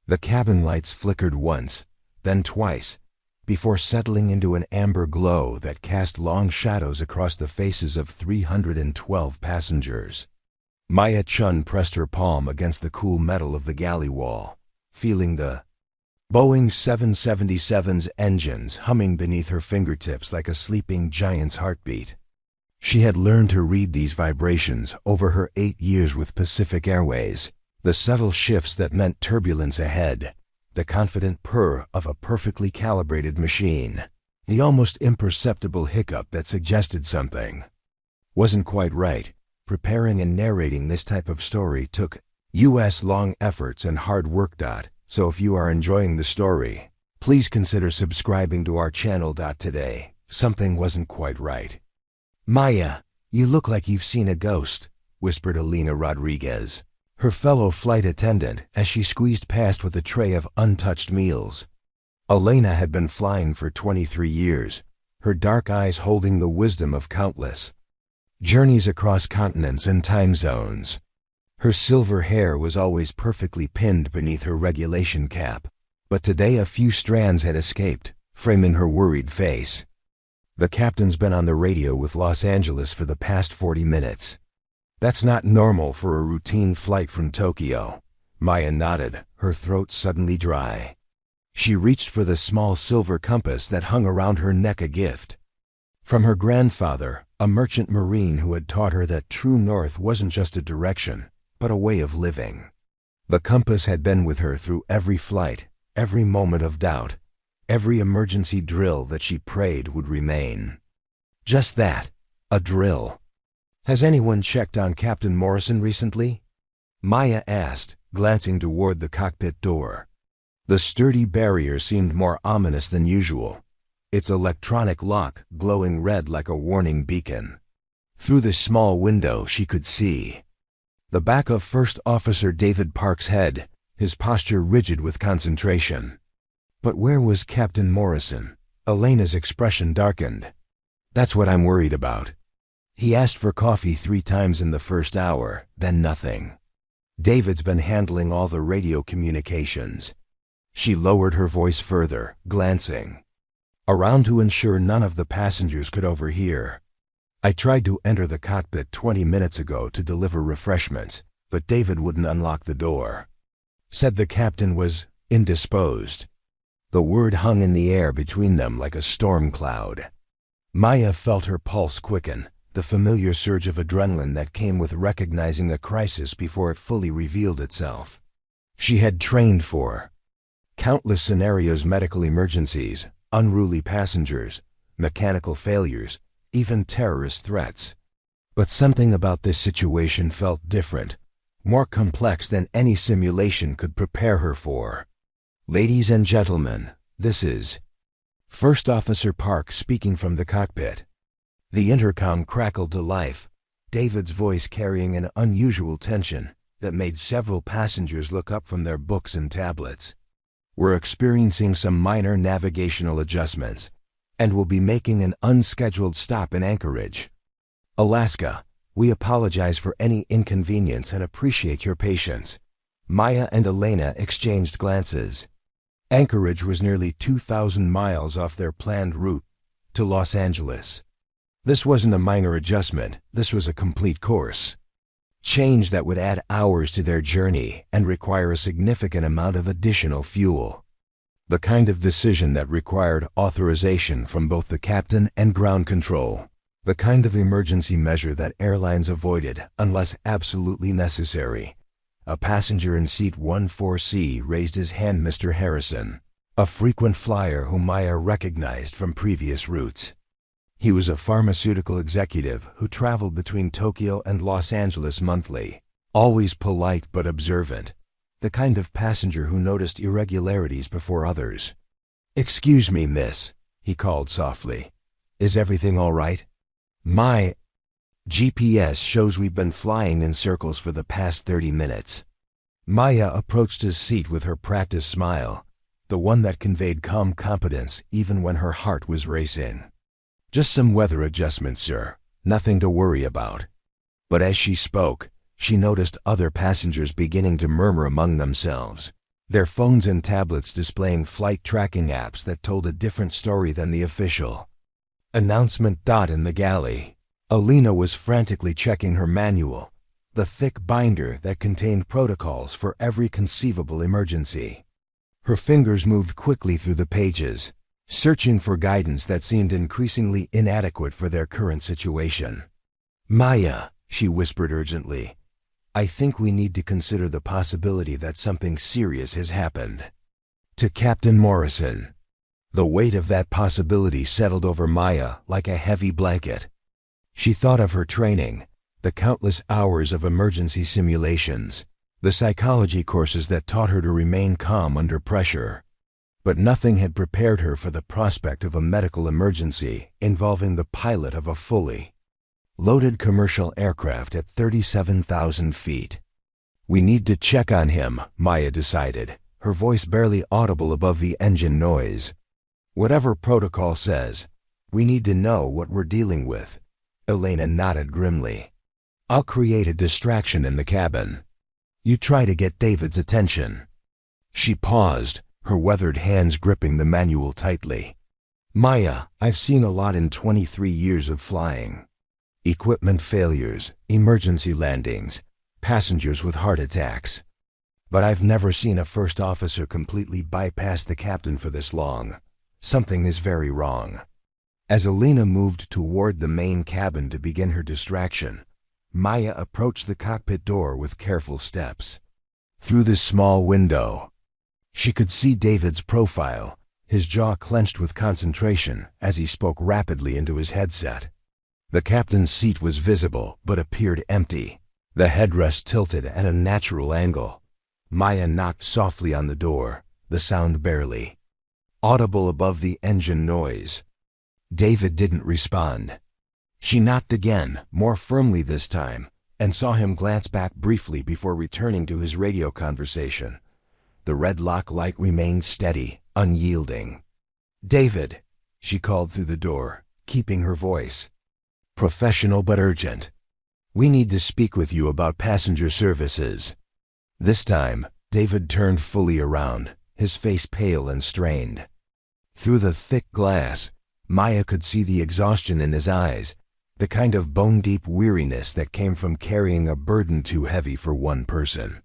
The cabin lights flickered once, then twice, before settling into an amber glow that cast long shadows across the faces of 312 passengers. Maya Chen pressed her palm against the cool metal of the galley wall, feeling the Boeing 777's engines humming beneath her fingertips like a sleeping giant's heartbeat. She had learned to read these vibrations over her 8 years with Pacific Airways, the subtle shifts that meant turbulence ahead, the confident purr of a perfectly calibrated machine, the almost imperceptible hiccup that suggested something wasn't quite right. Preparing and narrating this type of story took U.S. long efforts and hard work. So if you are enjoying the story, please consider subscribing to our channel. Today, something wasn't quite right. "Maya, you look like you've seen a ghost," whispered Elena Rodriguez, her fellow flight attendant, as she squeezed past with a tray of untouched meals. Elena had been flying for 23 years, her dark eyes holding the wisdom of countless journeys across continents and time zones. Her silver hair was always perfectly pinned beneath her regulation cap, but today a few strands had escaped, framing her worried face. "The captain's been on the radio with Los Angeles for the past 40 minutes. That's not normal for a routine flight from Tokyo." Maya nodded, her throat suddenly dry. She reached for the small silver compass that hung around her neck, a gift from her grandfather, a merchant marine who had taught her that true north wasn't just a direction, but a way of living. The compass had been with her through every flight, every moment of doubt, every emergency drill that she prayed would remain. Just that, a drill. "Has anyone checked on Captain Morrison recently?" Maya asked, glancing toward the cockpit door. The sturdy barrier seemed more ominous than usual, its electronic lock glowing red like a warning beacon. Through the small window she could see the back of First Officer David Park's head, his posture rigid with concentration. But where was Captain Morrison? Elena's expression darkened. "That's what I'm worried about. He asked for coffee 3 times in the first hour, then nothing. David's been handling all the radio communications." She lowered her voice further, glancing around to ensure none of the passengers could overhear. "I tried to enter the cockpit 20 minutes ago to deliver refreshments, but David wouldn't unlock the door. Said the captain was indisposed." The word hung in the air between them like a storm cloud. Maya felt her pulse quicken, the familiar surge of adrenaline that came with recognizing a crisis before it fully revealed itself. She had trained for countless scenarios: medical emergencies, unruly passengers, mechanical failures, even terrorist threats. But something about this situation felt different, more complex than any simulation could prepare her for. "Ladies and gentlemen, this is First Officer Park speaking from the cockpit." The intercom crackled to life, David's voice carrying an unusual tension that made several passengers look up from their books and tablets. "We're experiencing some minor navigational adjustments, and will be making an unscheduled stop in Anchorage, Alaska. We apologize for any inconvenience and appreciate your patience." Maya and Elena exchanged glances. Anchorage was nearly 2,000 miles off their planned route to Los Angeles. This wasn't a minor adjustment, this was a complete course change that would add hours to their journey and require a significant amount of additional fuel. The kind of decision that required authorization from both the captain and ground control. The kind of emergency measure that airlines avoided unless absolutely necessary. A passenger in seat 14C raised his hand. Mr. Harrison, a frequent flyer whom Maya recognized from previous routes. He was a pharmaceutical executive who traveled between Tokyo and Los Angeles monthly, always polite but observant, the kind of passenger who noticed irregularities before others. "Excuse me, miss," he called softly. "Is everything all right? My GPS shows we've been flying in circles for the past 30 minutes. Maya approached his seat with her practiced smile, the one that conveyed calm competence even when her heart was racing. "Just some weather adjustments, sir. Nothing to worry about." But as she spoke, she noticed other passengers beginning to murmur among themselves. their phones and tablets displaying flight tracking apps that told a different story than the official announcement. In the galley, Alina was frantically checking her manual, the thick binder that contained protocols for every conceivable emergency. Her fingers moved quickly through the pages, searching for guidance that seemed increasingly inadequate for their current situation. "Maya," she whispered urgently, "I think we need to consider the possibility that something serious has happened." To Captain Morrison, the weight of that possibility settled over Maya like a heavy blanket. She thought of her training, the countless hours of emergency simulations, the psychology courses that taught her to remain calm under pressure. But nothing had prepared her for the prospect of a medical emergency involving the pilot of a fully loaded commercial aircraft at 37,000 feet. "We need to check on him," Maya decided, her voice barely audible above the engine noise. "Whatever protocol says, we need to know what we're dealing with." Elena nodded grimly. "I'll create a distraction in the cabin. You try to get David's attention." She paused, her weathered hands gripping the manual tightly. "Maya, I've seen a lot in 23 years of flying. Equipment failures, emergency landings, passengers with heart attacks. But I've never seen a first officer completely bypass the captain for this long. Something is very wrong." As Alina moved toward the main cabin to begin her distraction, Maya approached the cockpit door with careful steps. Through the small window, she could see David's profile, his jaw clenched with concentration as he spoke rapidly into his headset. The captain's seat was visible but appeared empty, the headrest tilted at a natural angle. Maya knocked softly on the door, the sound barely audible above the engine noise. David didn't respond. She knocked again, more firmly this time, and saw him glance back briefly before returning to his radio conversation. The red lock light remained steady, unyielding. "David," she called through the door, keeping her voice professional but urgent. "We need to speak with you about passenger services." This time, David turned fully around, his face pale and strained. Through the thick glass, Maya could see the exhaustion in his eyes, the kind of bone-deep weariness that came from carrying a burden too heavy for one person.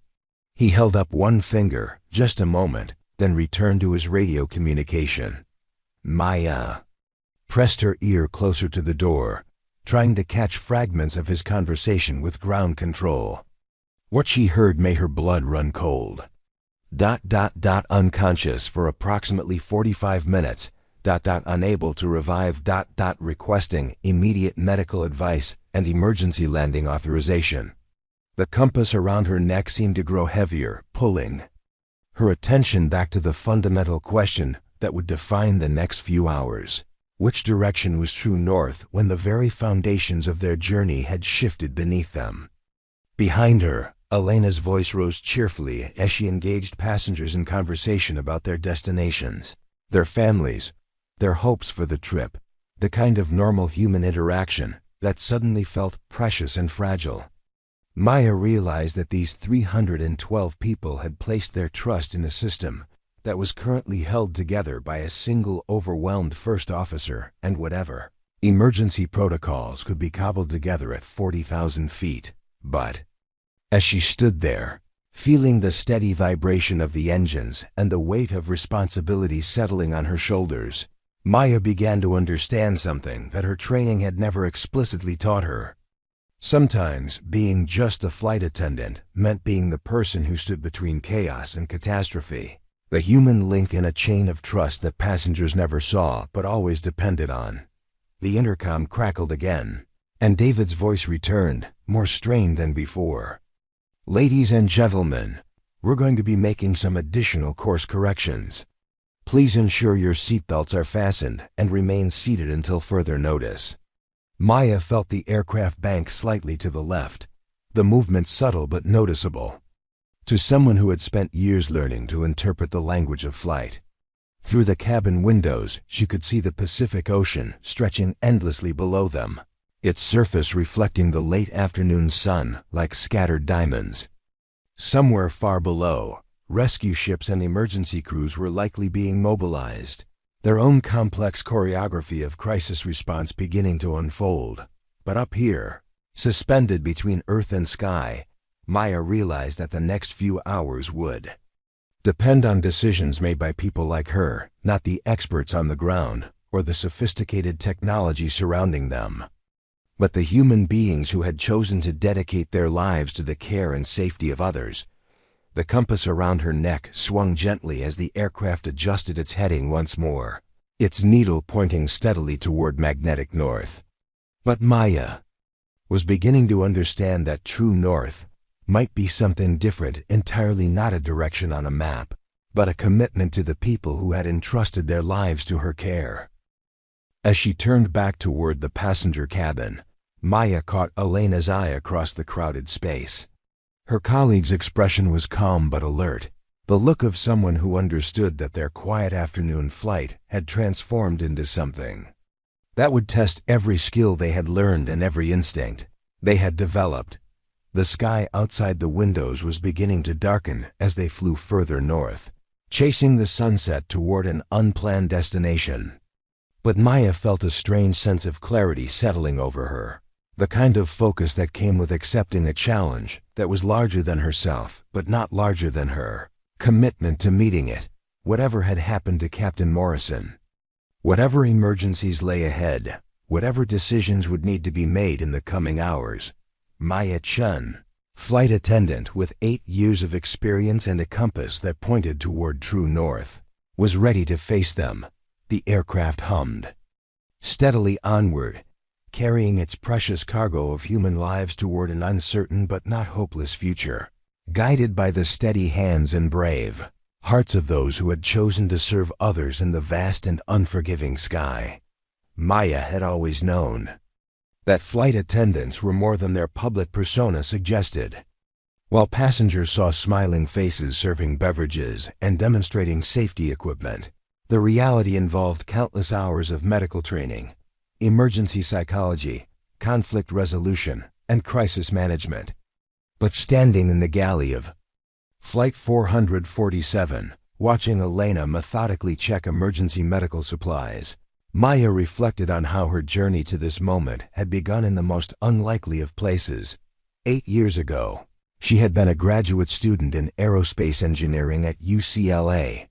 He held up one finger, just a moment, then returned to his radio communication. Maya pressed her ear closer to the door, trying to catch fragments of his conversation with ground control. What she heard made her blood run cold. Unconscious for approximately 45 minutes. Unable to revive. Requesting immediate medical advice and emergency landing authorization. The compass around her neck seemed to grow heavier, pulling her attention back to the fundamental question that would define the next few hours. Which direction was true north when the very foundations of their journey had shifted beneath them? Behind her, Elena's voice rose cheerfully as she engaged passengers in conversation about their destinations, their families, their hopes for the trip, the kind of normal human interaction that suddenly felt precious and fragile. Maya realized that these 312 people had placed their trust in a system that was currently held together by a single overwhelmed first officer, and whatever emergency protocols could be cobbled together at 40,000 feet. But as she stood there, feeling the steady vibration of the engines and the weight of responsibility settling on her shoulders, Maya began to understand something that her training had never explicitly taught her. Sometimes being just a flight attendant meant being the person who stood between chaos and catastrophe, the human link in a chain of trust that passengers never saw but always depended on. The intercom crackled again, and David's voice returned, more strained than before. "Ladies and gentlemen, we're going to be making some additional course corrections. Please ensure your seatbelts are fastened and remain seated until further notice." Maya felt the aircraft bank slightly to the left, the movement subtle but noticeable. To someone who had spent years learning to interpret the language of flight, through the cabin windows she could see the Pacific Ocean stretching endlessly below them, its surface reflecting the late afternoon sun like scattered diamonds. Somewhere far below, Rescue ships and emergency crews were likely being mobilized, their own complex choreography of crisis response beginning to unfold. But up here, suspended between earth and sky, Maya realized that the next few hours would depend on decisions made by people like her, not the experts on the ground or the sophisticated technology surrounding them, but the human beings who had chosen to dedicate their lives to the care and safety of others. The compass around her neck swung gently as the aircraft adjusted its heading once more, its needle pointing steadily toward magnetic north. But Maya was beginning to understand that true north might be something different, entirely not a direction on a map, but a commitment to the people who had entrusted their lives to her care. As she turned back toward the passenger cabin, Maya caught Elena's eye across the crowded space. Her colleague's expression was calm but alert, the look of someone who understood that their quiet afternoon flight had transformed into something that would test every skill they had learned and every instinct they had developed. The sky outside the windows was beginning to darken as they flew further north, chasing the sunset toward an unplanned destination. But Maya felt a strange sense of clarity settling over her, the kind of focus that came with accepting a challenge that was larger than herself, but not larger than her. Commitment to meeting it, whatever had happened to Captain Morrison. Whatever emergencies lay ahead, whatever decisions would need to be made in the coming hours, Maya Chen, flight attendant with 8 years of experience and a compass that pointed toward true north, was ready to face them. The aircraft hummed steadily onward, carrying its precious cargo of human lives toward an uncertain but not hopeless future, guided by the steady hands and brave hearts of those who had chosen to serve others in the vast and unforgiving sky. Maya had always known that flight attendants were more than their public persona suggested. While passengers saw smiling faces serving beverages and demonstrating safety equipment, the reality involved countless hours of medical training, emergency psychology, conflict resolution, and crisis management. But standing in the galley of Flight 447, watching Elena methodically check emergency medical supplies, Maya reflected on how her journey to this moment had begun in the most unlikely of places. 8 years ago, she had been a graduate student in aerospace engineering at UCLA,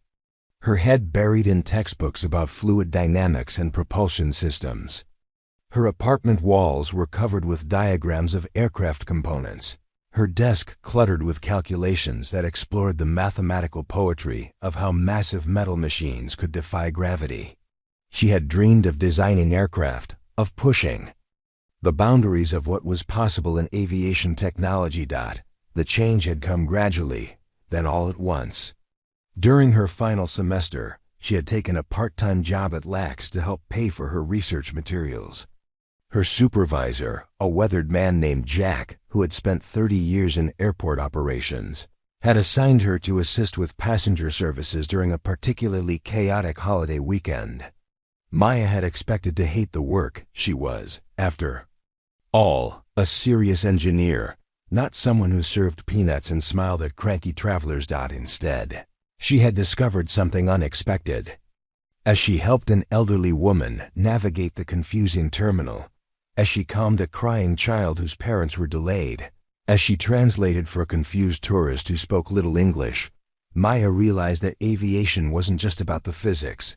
her head buried in textbooks about fluid dynamics and propulsion systems. Her apartment walls were covered with diagrams of aircraft components, her desk cluttered with calculations that explored the mathematical poetry of how massive metal machines could defy gravity. She had dreamed of designing aircraft, of pushing the boundaries of what was possible in aviation technology. The change had come gradually, then all at once. During her final semester, she had taken a part-time job at LAX to help pay for her research materials. Her supervisor, a weathered man named Jack, who had spent 30 years in airport operations, had assigned her to assist with passenger services during a particularly chaotic holiday weekend. Maya had expected to hate the work. She was, after all, a serious engineer, not someone who served peanuts and smiled at cranky travelers. Instead, she had discovered something unexpected. As she helped an elderly woman navigate the confusing terminal, as she calmed a crying child whose parents were delayed, as she translated for a confused tourist who spoke little English, Maya realized that aviation wasn't just about the physics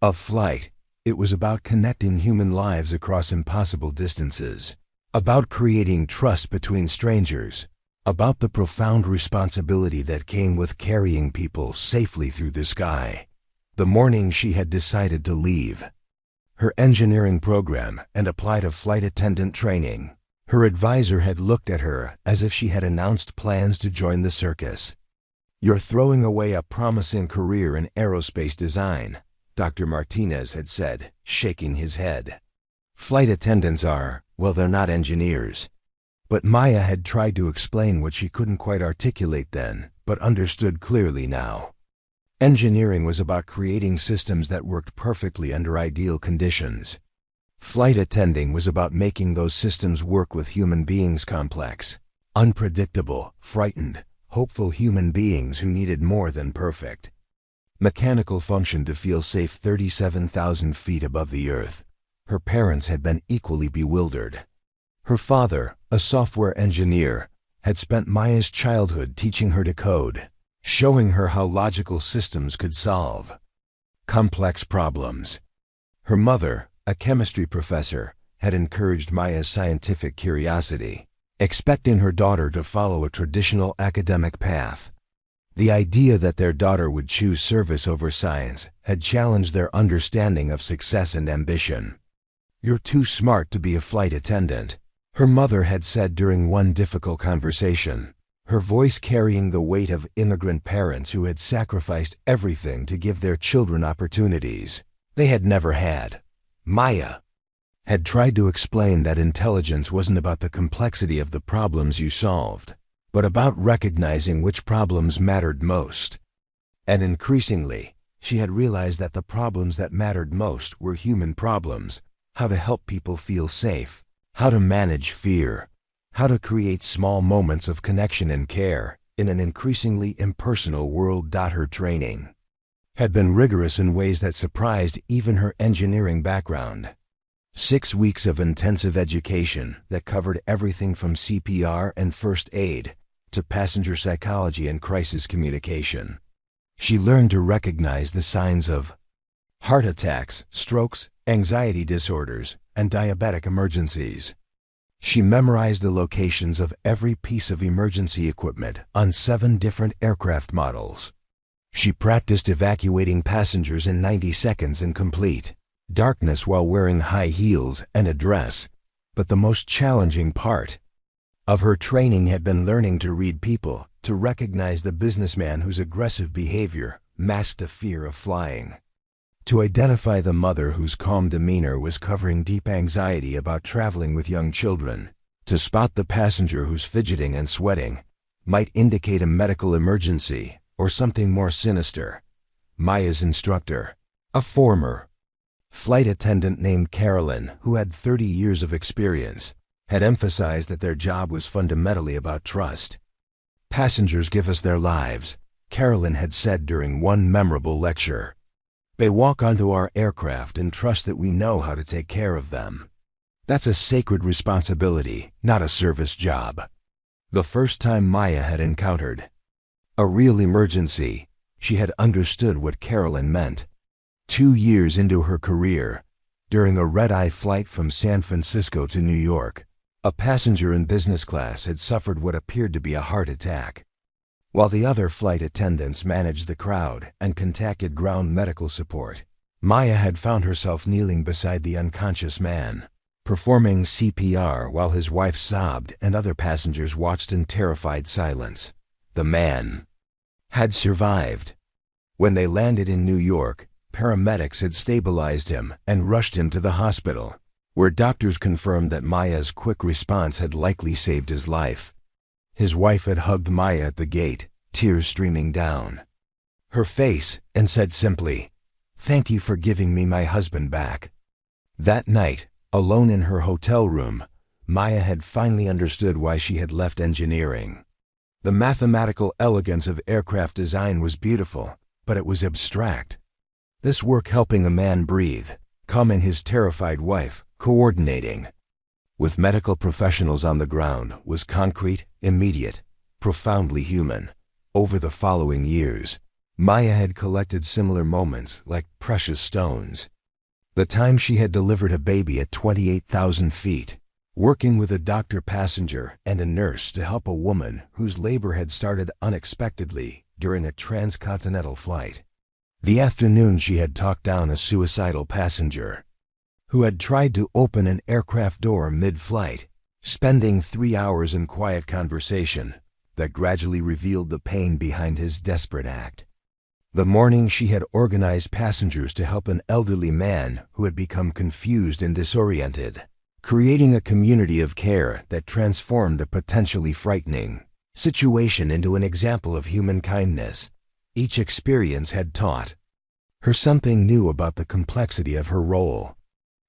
of flight. It was about connecting human lives across impossible distances, about creating trust between strangers, about the profound responsibility that came with carrying people safely through the sky. The morning she had decided to leave her engineering program and apply to flight attendant training, her advisor had looked at her as if she had announced plans to join the circus. "You're throwing away a promising career in aerospace design," Dr. Martinez had said, shaking his head. "Flight attendants are, well, they're not engineers." But Maya had tried to explain what she couldn't quite articulate then, but understood clearly now. Engineering was about creating systems that worked perfectly under ideal conditions. Flight attending was about making those systems work with human beings complex, unpredictable, frightened, hopeful human beings who needed more than perfect mechanical function to feel safe 37,000 feet above the earth. Her parents had been equally bewildered. Her father, a software engineer, had spent Maya's childhood teaching her to code, showing her how logical systems could solve complex problems. Her mother, a chemistry professor, had encouraged Maya's scientific curiosity, expecting her daughter to follow a traditional academic path. The idea that their daughter would choose service over science had challenged their understanding of success and ambition. "You're too smart to be a flight attendant," her mother had said during one difficult conversation, her voice carrying the weight of immigrant parents who had sacrificed everything to give their children opportunities they had never had. Maya had tried to explain that intelligence wasn't about the complexity of the problems you solved, but about recognizing which problems mattered most. And increasingly, she had realized that the problems that mattered most were human problems: how to help people feel safe, how to manage fear, how to create small moments of connection and care in an increasingly impersonal world. Her training had been rigorous in ways that surprised even her engineering background. 6 weeks of intensive education that covered everything from CPR and first aid to passenger psychology and crisis communication. She learned to recognize the signs of heart attacks, strokes, anxiety disorders, and diabetic emergencies. She memorized the locations of every piece of emergency equipment on 7 different aircraft models. She practiced evacuating passengers in 90 seconds in complete darkness while wearing high heels and a dress. But the most challenging part of her training had been learning to read people, to recognize the businessman whose aggressive behavior masked a fear of flying, to identify the mother whose calm demeanor was covering deep anxiety about traveling with young children, to spot the passenger whose fidgeting and sweating might indicate a medical emergency or something more sinister. Maya's instructor, a former flight attendant named Carolyn, who had 30 years of experience, had emphasized that their job was fundamentally about trust. "Passengers give us their lives," Carolyn had said during one memorable lecture. "They walk onto our aircraft and trust that we know how to take care of them. That's a sacred responsibility, not a service job." The first time Maya had encountered a real emergency, she had understood what Carolyn meant. 2 years into her career, during a red-eye flight from San Francisco to New York, a passenger in business class had suffered what appeared to be a heart attack. While the other flight attendants managed the crowd and contacted ground medical support, Maya had found herself kneeling beside the unconscious man, performing CPR while his wife sobbed and other passengers watched in terrified silence. The man had survived. When they landed in New York, paramedics had stabilized him and rushed him to the hospital, where doctors confirmed that Maya's quick response had likely saved his life. His wife had hugged Maya at the gate, tears streaming down her face, and said simply, "Thank you for giving me my husband back." That night, alone in her hotel room, Maya had finally understood why she had left engineering. The mathematical elegance of aircraft design was beautiful, but it was abstract. This work helping a man breathe, calming his terrified wife, coordinating with medical professionals on the ground was concrete, immediate, profoundly human. Over the following years, Maya had collected similar moments like precious stones. The time she had delivered a baby at 28,000 feet, working with a doctor passenger and a nurse to help a woman whose labor had started unexpectedly during a transcontinental flight. The afternoon she had talked down a suicidal passenger who had tried to open an aircraft door mid-flight, spending 3 hours in quiet conversation that gradually revealed the pain behind his desperate act. The morning she had organized passengers to help an elderly man who had become confused and disoriented, creating a community of care that transformed a potentially frightening situation into an example of human kindness. Each experience had taught her something new about the complexity of her role.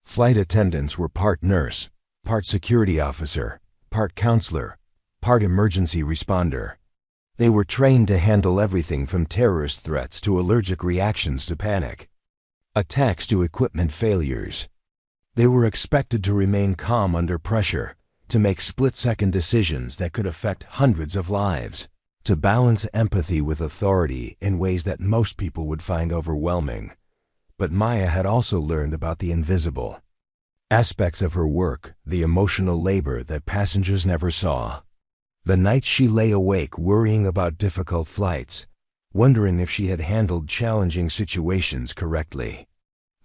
Flight attendants were part nurse, part security officer, part counselor, part emergency responder. They were trained to handle everything from terrorist threats to allergic reactions to panic, attacks to equipment failures. They were expected to remain calm under pressure, to make split-second decisions that could affect hundreds of lives, to balance empathy with authority in ways that most people would find overwhelming. But Maya had also learned about the invisible aspects of her work, the emotional labor that passengers never saw. The nights she lay awake worrying about difficult flights, wondering if she had handled challenging situations correctly.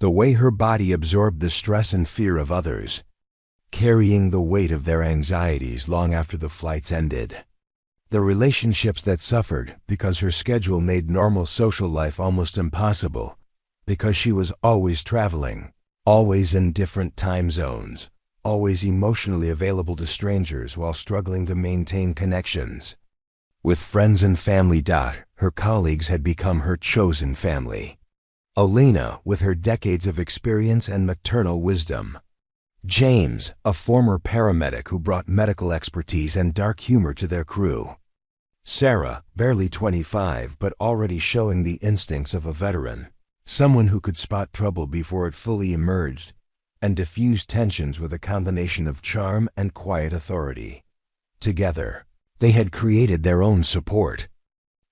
The way her body absorbed the stress and fear of others, carrying the weight of their anxieties long after the flights ended. The relationships that suffered because her schedule made normal social life almost impossible, because she was always traveling, always in different time zones, always emotionally available to strangers while struggling to maintain connections with friends and family. Her colleagues had become her chosen family. Alina, with her decades of experience and maternal wisdom. James, a former paramedic who brought medical expertise and dark humor to their crew. Sarah, barely 25 but already showing the instincts of a veteran, someone who could spot trouble before it fully emerged and diffuse tensions with a combination of charm and quiet authority. Together, they had created their own support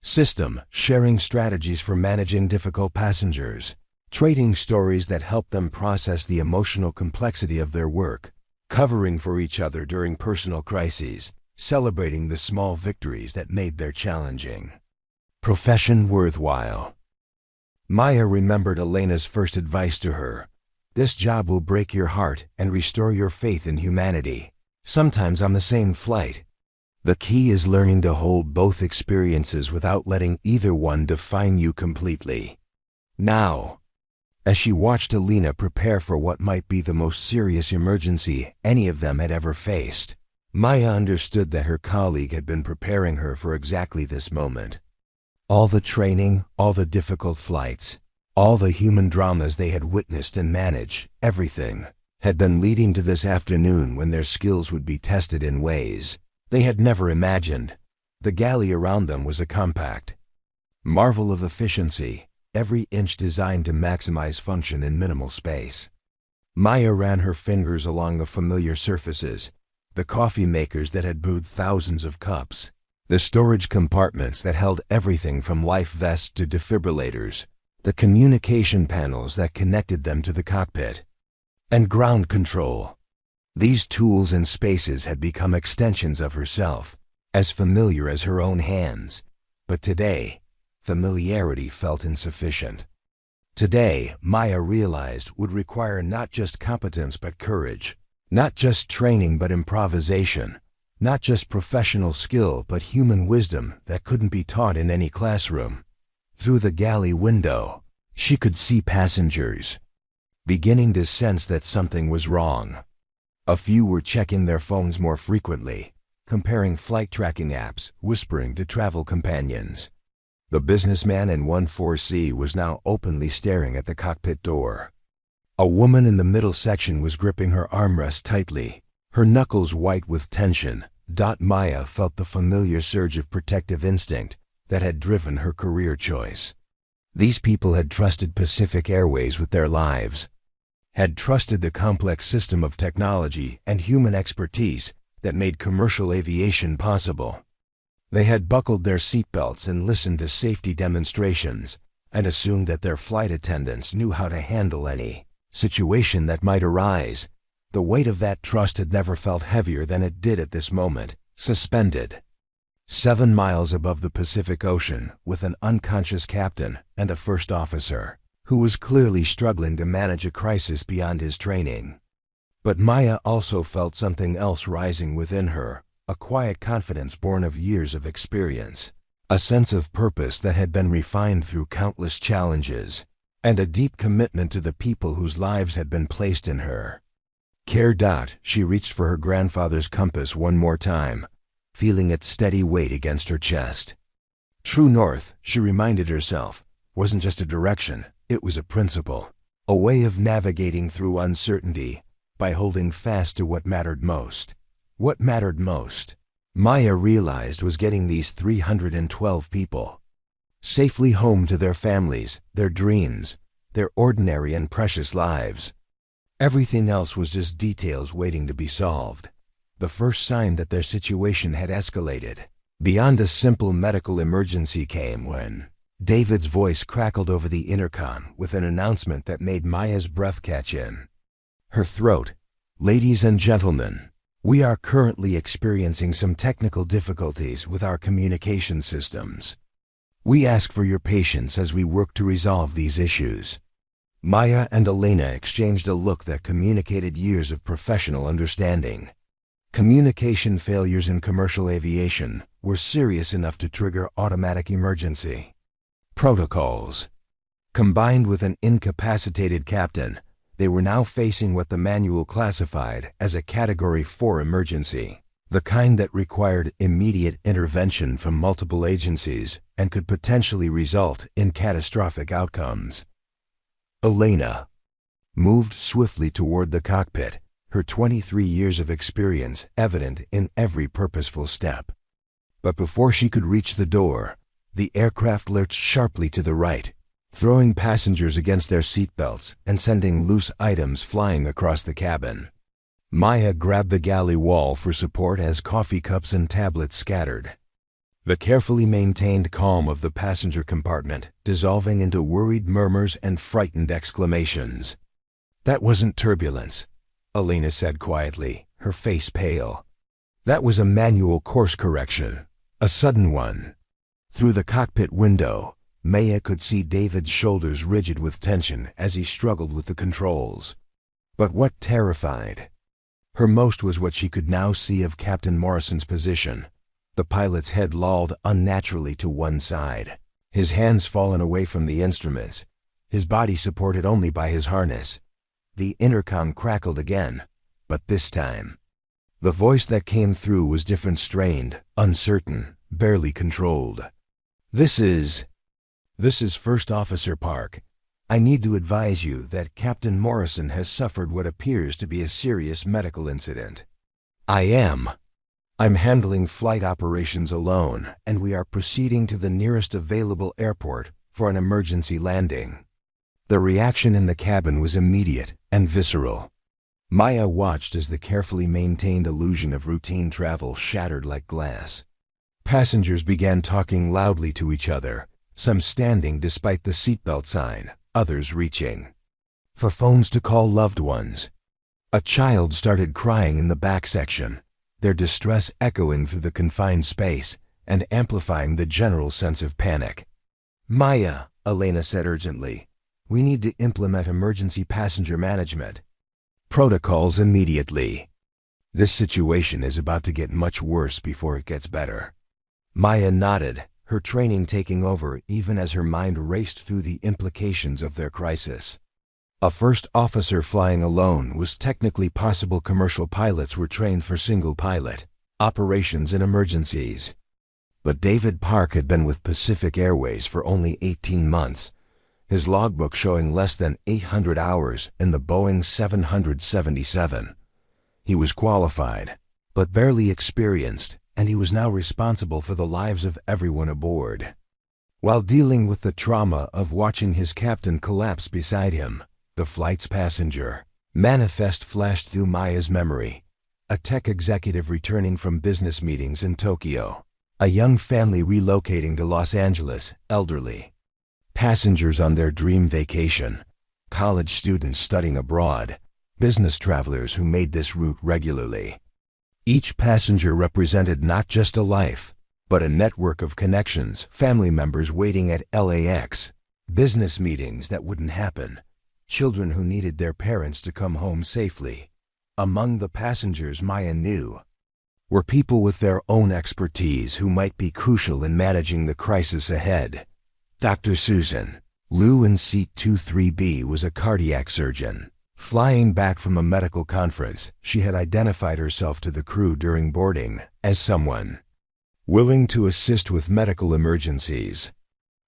system, sharing strategies for managing difficult passengers, trading stories that helped them process the emotional complexity of their work, covering for each other during personal crises, celebrating the small victories that made their challenging profession worthwhile. Maya remembered Elena's first advice to her. This job will break your heart and restore your faith in humanity, sometimes on the same flight. The key is learning to hold both experiences without letting either one define you completely. Now, as she watched Alina prepare for what might be the most serious emergency any of them had ever faced, Maya understood that her colleague had been preparing her for exactly this moment. All the training, all the difficult flights, all the human dramas they had witnessed and managed, everything had been leading to this afternoon when their skills would be tested in ways they had never imagined. The galley around them was a compact marvel of efficiency, every inch designed to maximize function in minimal space. Maya ran her fingers along the familiar surfaces, the coffee makers that had brewed thousands of cups, the storage compartments that held everything from life vests to defibrillators, the communication panels that connected them to the cockpit, and ground control. These tools and spaces had become extensions of herself, as familiar as her own hands. But today, familiarity felt insufficient. Today, Maya realized, would require not just competence but courage, not just training but improvisation, not just professional skill but human wisdom that couldn't be taught in any classroom. Through the galley window, she could see passengers, beginning to sense that something was wrong. A few were checking their phones more frequently, comparing flight tracking apps, whispering to travel companions. The businessman in 14C was now openly staring at the cockpit door. A woman in the middle section was gripping her armrest tightly, her knuckles white with tension. Maya felt the familiar surge of protective instinct that had driven her career choice. These people had trusted Pacific Airways with their lives, had trusted the complex system of technology and human expertise that made commercial aviation possible. They had buckled their seatbelts and listened to safety demonstrations and assumed that their flight attendants knew how to handle any situation that might arise. The weight of that trust had never felt heavier than it did at this moment, suspended 7 miles above the Pacific Ocean with an unconscious captain and a first officer who was clearly struggling to manage a crisis beyond his training. But Maya also felt something else rising within her, a quiet confidence born of years of experience, a sense of purpose that had been refined through countless challenges, and a deep commitment to the people whose lives had been placed in her care. She reached for her grandfather's compass one more time, feeling its steady weight against her chest. True north, she reminded herself, wasn't just a direction, it was a principle, a way of navigating through uncertainty by holding fast to what mattered most. What mattered most Maya realized was getting these 312 people safely home to their families, their dreams, their ordinary and precious lives. Everything else was just details waiting to be solved. The first sign that their situation had escalated beyond a simple medical emergency came when David's voice crackled over the intercom with an announcement that made Maya's breath catch in her throat. "Ladies and gentlemen, we are currently experiencing some technical difficulties with our communication systems. We ask for your patience as we work to resolve these issues." Maya and Elena exchanged a look that communicated years of professional understanding. Communication failures in commercial aviation were serious enough to trigger automatic emergency protocols. Combined with an incapacitated captain, they were now facing what the manual classified as a Category 4 emergency, the kind that required immediate intervention from multiple agencies and could potentially result in catastrophic outcomes. Elena moved swiftly toward the cockpit, her 23 years of experience evident in every purposeful step. But before she could reach the door, the aircraft lurched sharply to the right, throwing passengers against their seatbelts and sending loose items flying across the cabin. Maya grabbed the galley wall for support as coffee cups and tablets scattered. The carefully maintained calm of the passenger compartment dissolving into worried murmurs and frightened exclamations. "That wasn't turbulence," Elena said quietly, her face pale. "That was a manual course correction, a sudden one." Through the cockpit window, Maya could see David's shoulders rigid with tension as he struggled with the controls. But what terrified her most was what she could now see of Captain Morrison's position. The pilot's head lolled unnaturally to one side, his hands fallen away from the instruments, his body supported only by his harness. The intercom crackled again, but this time, the voice that came through was different, strained, uncertain, barely controlled. This is First Officer Park. I need to advise you that Captain Morrison has suffered what appears to be a serious medical incident. I'm handling flight operations alone, and we are proceeding to the nearest available airport for an emergency landing." The reaction in the cabin was immediate and visceral. Maya watched as the carefully maintained illusion of routine travel shattered like glass. Passengers began talking loudly to each other, some standing despite the seatbelt sign, others reaching for phones to call loved ones. A child started crying in the back section, their distress echoing through the confined space and amplifying the general sense of panic. "Maya," Elena said urgently, "we need to implement emergency passenger management protocols immediately. This situation is about to get much worse before it gets better." Maya nodded, her training taking over even as her mind raced through the implications of their crisis. A first officer flying alone was technically possible. Commercial pilots were trained for single pilot operations in emergencies. But David Park had been with Pacific Airways for only 18 months, his logbook showing less than 800 hours in the Boeing 777. He was qualified, but barely experienced, and he was now responsible for the lives of everyone aboard. While dealing with the trauma of watching his captain collapse beside him, the flight's passenger manifest flashed through Maya's memory. A tech executive returning from business meetings in Tokyo, a young family relocating to Los Angeles, elderly, passengers on their dream vacation, college students studying abroad, business travelers who made this route regularly. Each passenger represented not just a life, but a network of connections, family members waiting at LAX, business meetings that wouldn't happen, children who needed their parents to come home safely. Among the passengers Maya knew were people with their own expertise who might be crucial in managing the crisis ahead. Dr. Susan Liu in seat 23B was a cardiac surgeon. Flying back from a medical conference, she had identified herself to the crew during boarding as someone willing to assist with medical emergencies.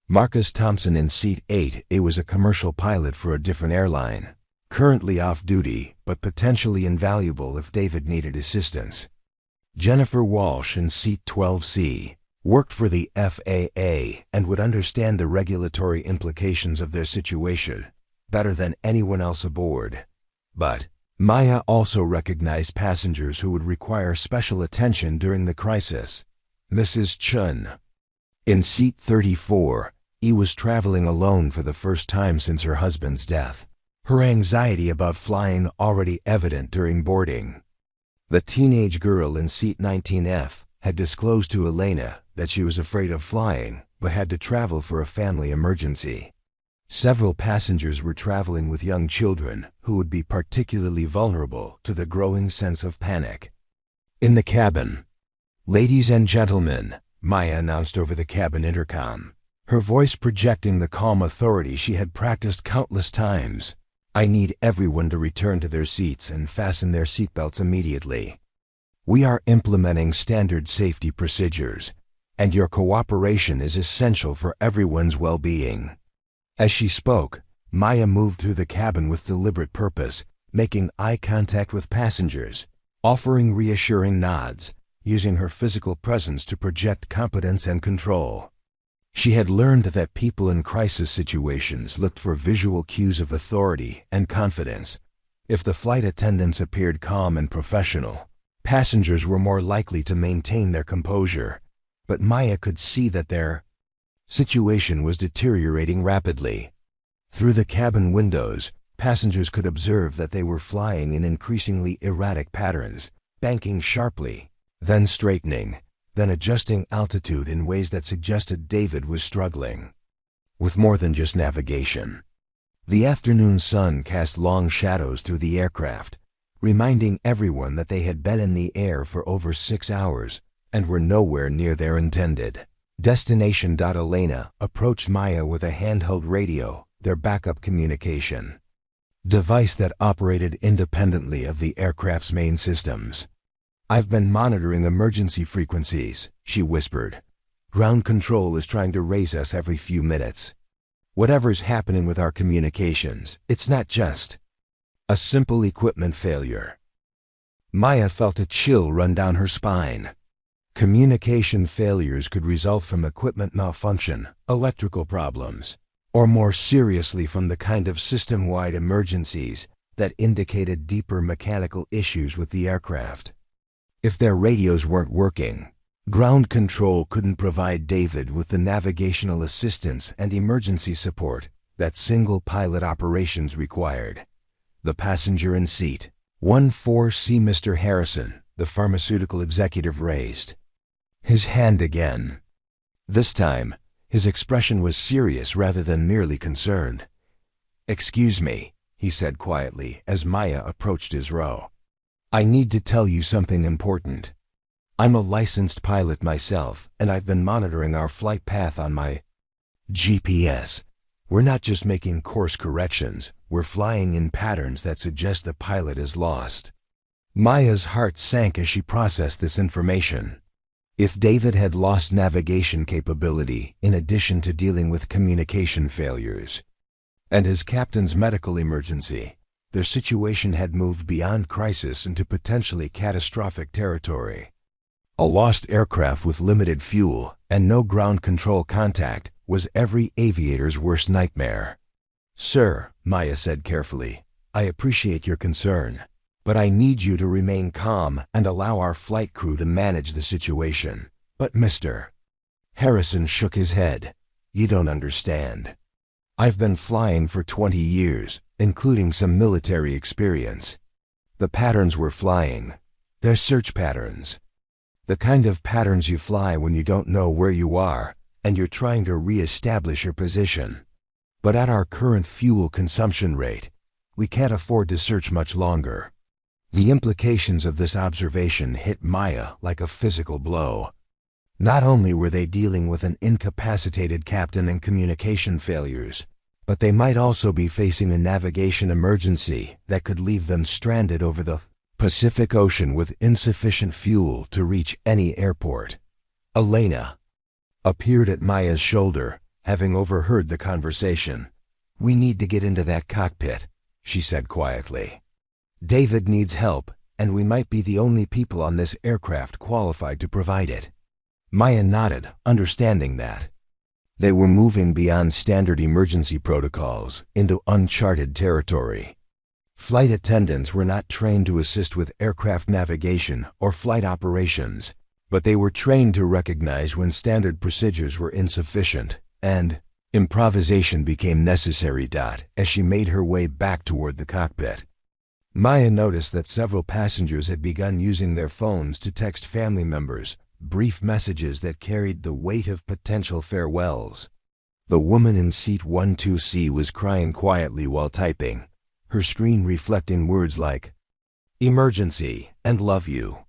Marcus Thompson in seat 8A was a commercial pilot for a different airline, currently off duty but potentially invaluable if David needed assistance. Jennifer Walsh in seat 12C worked for the FAA and would understand the regulatory implications of their situation better than anyone else aboard. But Maya also recognized passengers who would require special attention during the crisis. Mrs. Chen, in seat 34, was traveling alone for the first time since her husband's death, her anxiety about flying already evident during boarding. The teenage girl in seat 19F had disclosed to Elena that she was afraid of flying but had to travel for a family emergency. Several passengers were traveling with young children who would be particularly vulnerable to the growing sense of panic. In the cabin, "Ladies and gentlemen," Maya announced over the cabin intercom, her voice projecting the calm authority she had practiced countless times. "I need everyone to return to their seats and fasten their seatbelts immediately. We are implementing standard safety procedures, and your cooperation is essential for everyone's well-being." As she spoke, Maya moved through the cabin with deliberate purpose, making eye contact with passengers, offering reassuring nods, using her physical presence to project competence and control. She had learned that people in crisis situations looked for visual cues of authority and confidence. If the flight attendants appeared calm and professional, passengers were more likely to maintain their composure. But Maya could see that their situation was deteriorating rapidly. Through the cabin windows, passengers could observe that they were flying in increasingly erratic patterns, banking sharply, then straightening, then adjusting altitude in ways that suggested David was struggling with more than just navigation. The afternoon sun cast long shadows through the aircraft, reminding everyone that they had been in the air for over 6 hours and were nowhere near their intended destination. Elena approached Maya with a handheld radio, their backup communication device that operated independently of the aircraft's main systems. "I've been monitoring emergency frequencies," she whispered. "Ground control is trying to raise us every few minutes. Whatever's happening with our communications, it's not just a simple equipment failure." Maya felt a chill run down her spine. Communication failures could result from equipment malfunction, electrical problems, or more seriously from the kind of system-wide emergencies that indicated deeper mechanical issues with the aircraft. If their radios weren't working, ground control couldn't provide David with the navigational assistance and emergency support that single pilot operations required. The passenger in seat 14C, Mr. Harrison, the pharmaceutical executive, raised his hand again. This time, his expression was serious rather than merely concerned. "Excuse me," he said quietly as Maya approached his row. "I need to tell you something important. I'm a licensed pilot myself, and I've been monitoring our flight path on my GPS. We're not just making course corrections, we're flying in patterns that suggest the pilot is lost." Maya's heart sank as she processed this information. If David had lost navigation capability in addition to dealing with communication failures, and his captain's medical emergency, their situation had moved beyond crisis into potentially catastrophic territory. A lost aircraft with limited fuel and no ground control contact was every aviator's worst nightmare. "Sir," Maya said carefully, "I appreciate your concern, but I need you to remain calm and allow our flight crew to manage the situation." "But Mr. Harrison shook his head. "You don't understand. I've been flying for 20 years, including some military experience. The patterns we're flying, they're search patterns. The kind of patterns you fly when you don't know where you are and you're trying to re-establish your position. But at our current fuel consumption rate, we can't afford to search much longer." The implications of this observation hit Maya like a physical blow. Not only were they dealing with an incapacitated captain and communication failures, but they might also be facing a navigation emergency that could leave them stranded over the Pacific Ocean with insufficient fuel to reach any airport. Elena appeared at Maya's shoulder, having overheard the conversation. "We need to get into that cockpit," she said quietly. "David needs help, and we might be the only people on this aircraft qualified to provide it. Maya nodded, understanding that. They were moving beyond standard emergency protocols into uncharted territory. Flight attendants were not trained to assist with aircraft navigation or flight operations, but they were trained to recognize when standard procedures were insufficient, and improvisation became necessary. As she made her way back toward the cockpit, Maya noticed that several passengers had begun using their phones to text family members, brief messages that carried the weight of potential farewells. The woman in seat 12C was crying quietly while typing, her screen reflecting words like, "Emergency" and "Love you."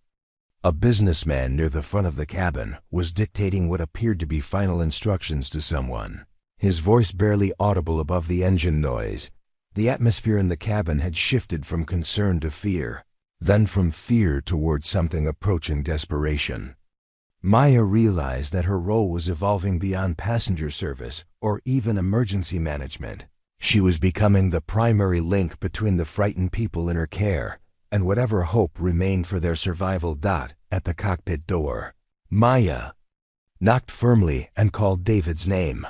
A businessman near the front of the cabin was dictating what appeared to be final instructions to someone, his voice barely audible above the engine noise. The atmosphere in the cabin had shifted from concern to fear, then from fear toward something approaching desperation. Maya realized that her role was evolving beyond passenger service or even emergency management. She was becoming the primary link between the frightened people in her care and whatever hope remained for their survival. At the cockpit door, Maya knocked firmly and called David's name.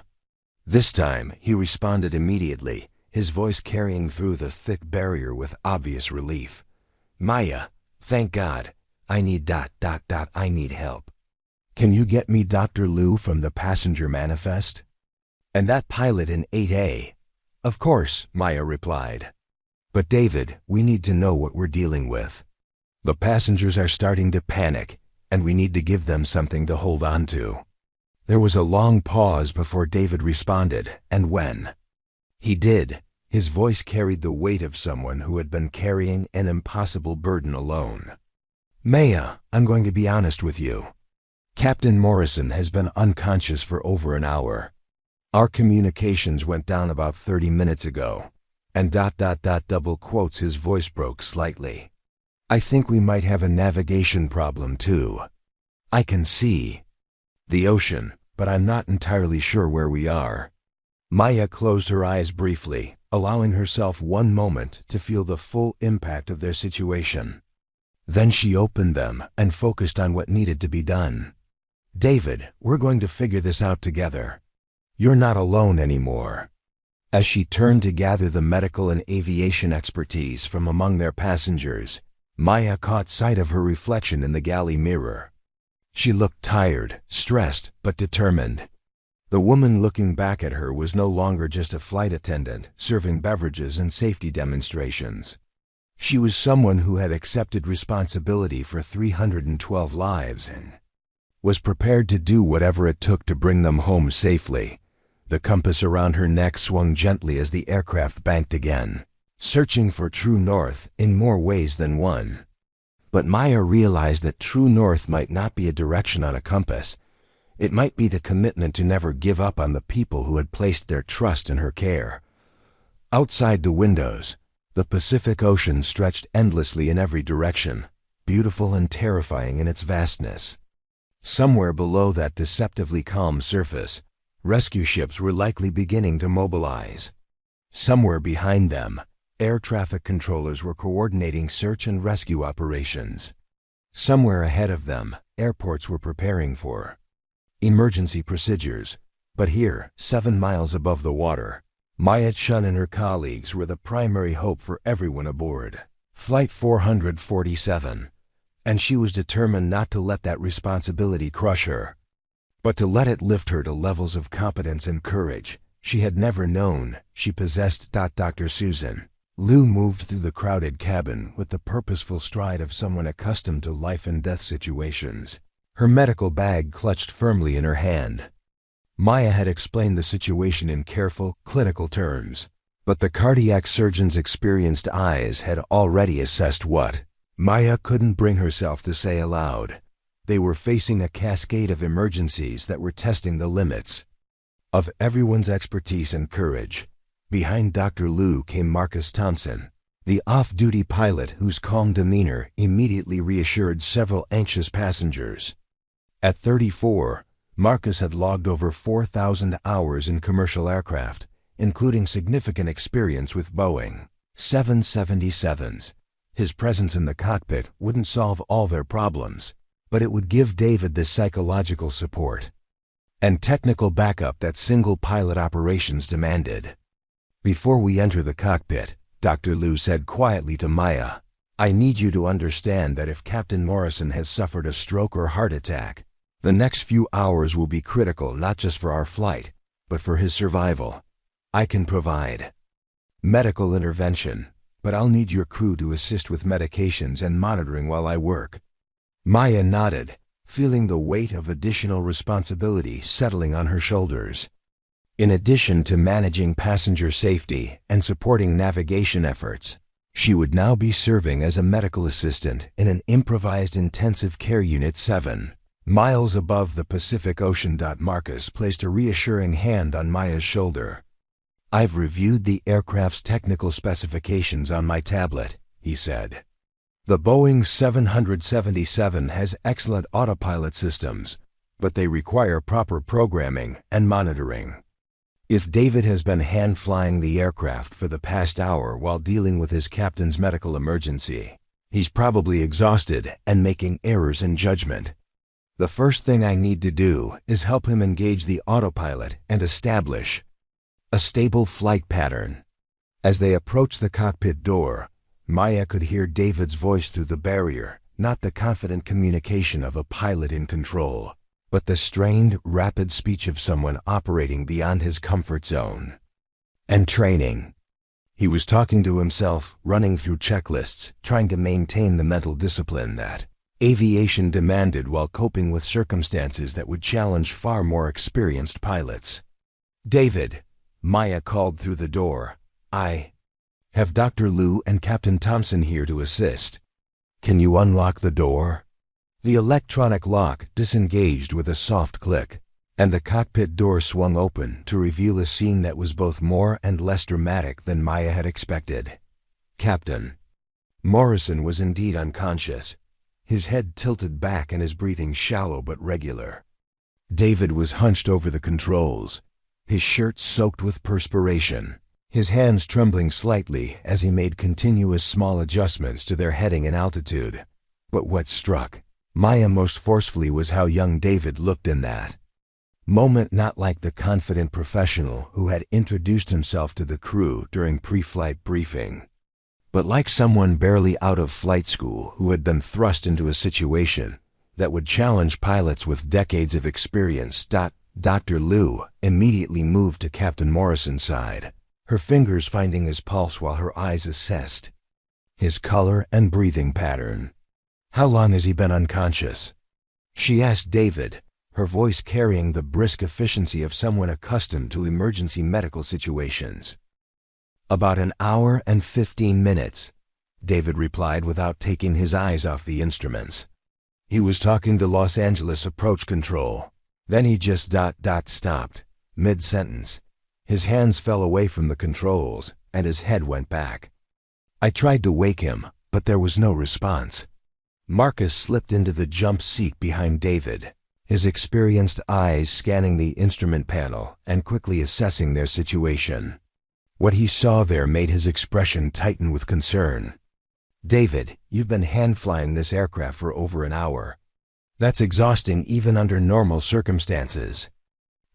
This time, he responded immediately, his voice carrying through the thick barrier with obvious relief. "Maya, thank God. I need ... I need help. Can you get me Dr. Liu from the passenger manifest? And that pilot in 8A. Of course, Maya replied. But David, we need to know what we're dealing with. The passengers are starting to panic, and we need to give them something to hold on to. There was a long pause before David responded, and when he did, his voice carried the weight of someone who had been carrying an impossible burden alone. Maya, I'm going to be honest with you. Captain Morrison has been unconscious for over an hour. Our communications went down about 30 minutes ago. And ... double quotes, his voice broke slightly. I think we might have a navigation problem too. I can see the ocean, but I'm not entirely sure where we are. Maya closed her eyes briefly, allowing herself one moment to feel the full impact of their situation. Then she opened them and focused on what needed to be done. David, we're going to figure this out together. You're not alone anymore. As she turned to gather the medical and aviation expertise from among their passengers, Maya caught sight of her reflection in the galley mirror. She looked tired, stressed, but determined. The woman looking back at her was no longer just a flight attendant serving beverages and safety demonstrations. She was someone who had accepted responsibility for 312 lives and was prepared to do whatever it took to bring them home safely. The compass around her neck swung gently as the aircraft banked again, searching for true north in more ways than one. But Maya realized that true north might not be a direction on a compass. It might be the commitment to never give up on the people who had placed their trust in her care. Outside the windows, the Pacific Ocean stretched endlessly in every direction, beautiful and terrifying in its vastness. Somewhere below that deceptively calm surface, rescue ships were likely beginning to mobilize. Somewhere behind them, air traffic controllers were coordinating search and rescue operations. Somewhere ahead of them, airports were preparing for emergency procedures. But here, 7 miles above the water, Maya Chen and her colleagues were the primary hope for everyone aboard Flight 447. And she was determined not to let that responsibility crush her, but to let it lift her to levels of competence and courage she had never known she possessed. Dr. Susan Liu moved through the crowded cabin with the purposeful stride of someone accustomed to life and death situations, her medical bag clutched firmly in her hand. Maya had explained the situation in careful, clinical terms, but the cardiac surgeon's experienced eyes had already assessed what Maya couldn't bring herself to say aloud. They were facing a cascade of emergencies that were testing the limits of everyone's expertise and courage. Behind Dr. Liu came Marcus Thompson, the off-duty pilot whose calm demeanor immediately reassured several anxious passengers. At 34, Marcus had logged over 4,000 hours in commercial aircraft, including significant experience with Boeing 777s. His presence in the cockpit wouldn't solve all their problems, but it would give David the psychological support and technical backup that single-pilot operations demanded. Before we enter the cockpit, Dr. Liu said quietly to Maya, "I need you to understand that if Captain Morrison has suffered a stroke or heart attack, the next few hours will be critical not just for our flight, but for his survival. I can provide medical intervention, but I'll need your crew to assist with medications and monitoring while I work." Maya nodded, feeling the weight of additional responsibility settling on her shoulders. In addition to managing passenger safety and supporting navigation efforts, she would now be serving as a medical assistant in an improvised intensive care unit 7 miles above the Pacific Ocean. Marcus placed a reassuring hand on Maya's shoulder. "I've reviewed the aircraft's technical specifications on my tablet," he said. "The Boeing 777 has excellent autopilot systems, but they require proper programming and monitoring. If David has been hand-flying the aircraft for the past hour while dealing with his captain's medical emergency, he's probably exhausted and making errors in judgment. The first thing I need to do is help him engage the autopilot and establish a stable flight pattern." As they approached the cockpit door, Maya could hear David's voice through the barrier, not the confident communication of a pilot in control, but the strained, rapid speech of someone operating beyond his comfort zone and training. He was talking to himself, running through checklists, trying to maintain the mental discipline that aviation demanded while coping with circumstances that would challenge far more experienced pilots. "David," Maya called through the door, "I have Dr. Liu and Captain Thompson here to assist. Can you unlock the door?" The electronic lock disengaged with a soft click, and the cockpit door swung open to reveal a scene that was both more and less dramatic than Maya had expected. Captain Morrison was indeed unconscious, his head tilted back and his breathing shallow but regular. David was hunched over the controls, his shirt soaked with perspiration, his hands trembling slightly as he made continuous small adjustments to their heading and altitude. But what struck Maya most forcefully was how young David looked in that moment, not like the confident professional who had introduced himself to the crew during pre-flight briefing, but like someone barely out of flight school who had been thrust into a situation that would challenge pilots with decades of experience. Dr. Liu immediately moved to Captain Morrison's side, her fingers finding his pulse while her eyes assessed his color and breathing pattern. "How long has he been unconscious?" she asked David, her voice carrying the brisk efficiency of someone accustomed to emergency medical situations. "About an hour and 15 minutes, David replied without taking his eyes off the instruments. He was talking to Los Angeles approach control. Then he just stopped, mid-sentence. His hands fell away from the controls, and his head went back. I tried to wake him, but there was no response." Marcus slipped into the jump seat behind David, his experienced eyes scanning the instrument panel and quickly assessing their situation. What he saw there made his expression tighten with concern. "David, you've been hand-flying this aircraft for over an hour. That's exhausting even under normal circumstances.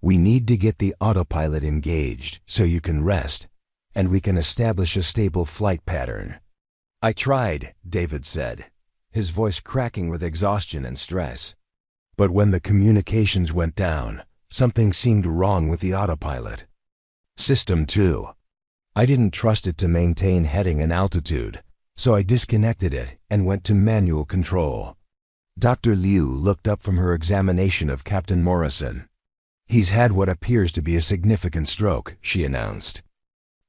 We need to get the autopilot engaged so you can rest, and we can establish a stable flight pattern." "I tried," David said, his voice cracking with exhaustion and stress. "But when the communications went down, something seemed wrong with the autopilot. System 2. I didn't trust it to maintain heading and altitude, so I disconnected it and went to manual control." Dr. Liu looked up from her examination of Captain Morrison. "He's had what appears to be a significant stroke," she announced.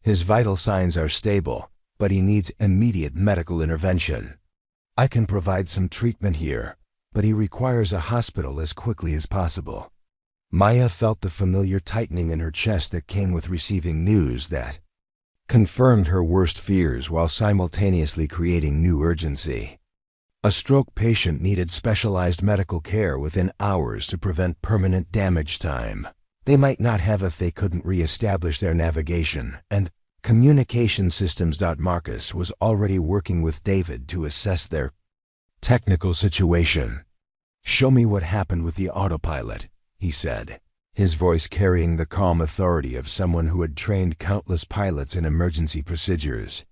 "His vital signs are stable, but he needs immediate medical intervention. I can provide some treatment here, but he requires a hospital as quickly as possible." Maya felt the familiar tightening in her chest that came with receiving news that confirmed her worst fears while simultaneously creating new urgency. A stroke patient needed specialized medical care within hours to prevent permanent damage time they might not have if they couldn't re-establish their navigation and Communication systems. Marcus was already working with David to assess their technical situation. "Show me what happened with the autopilot," he said, his voice carrying the calm authority of someone who had trained countless pilots in emergency procedures.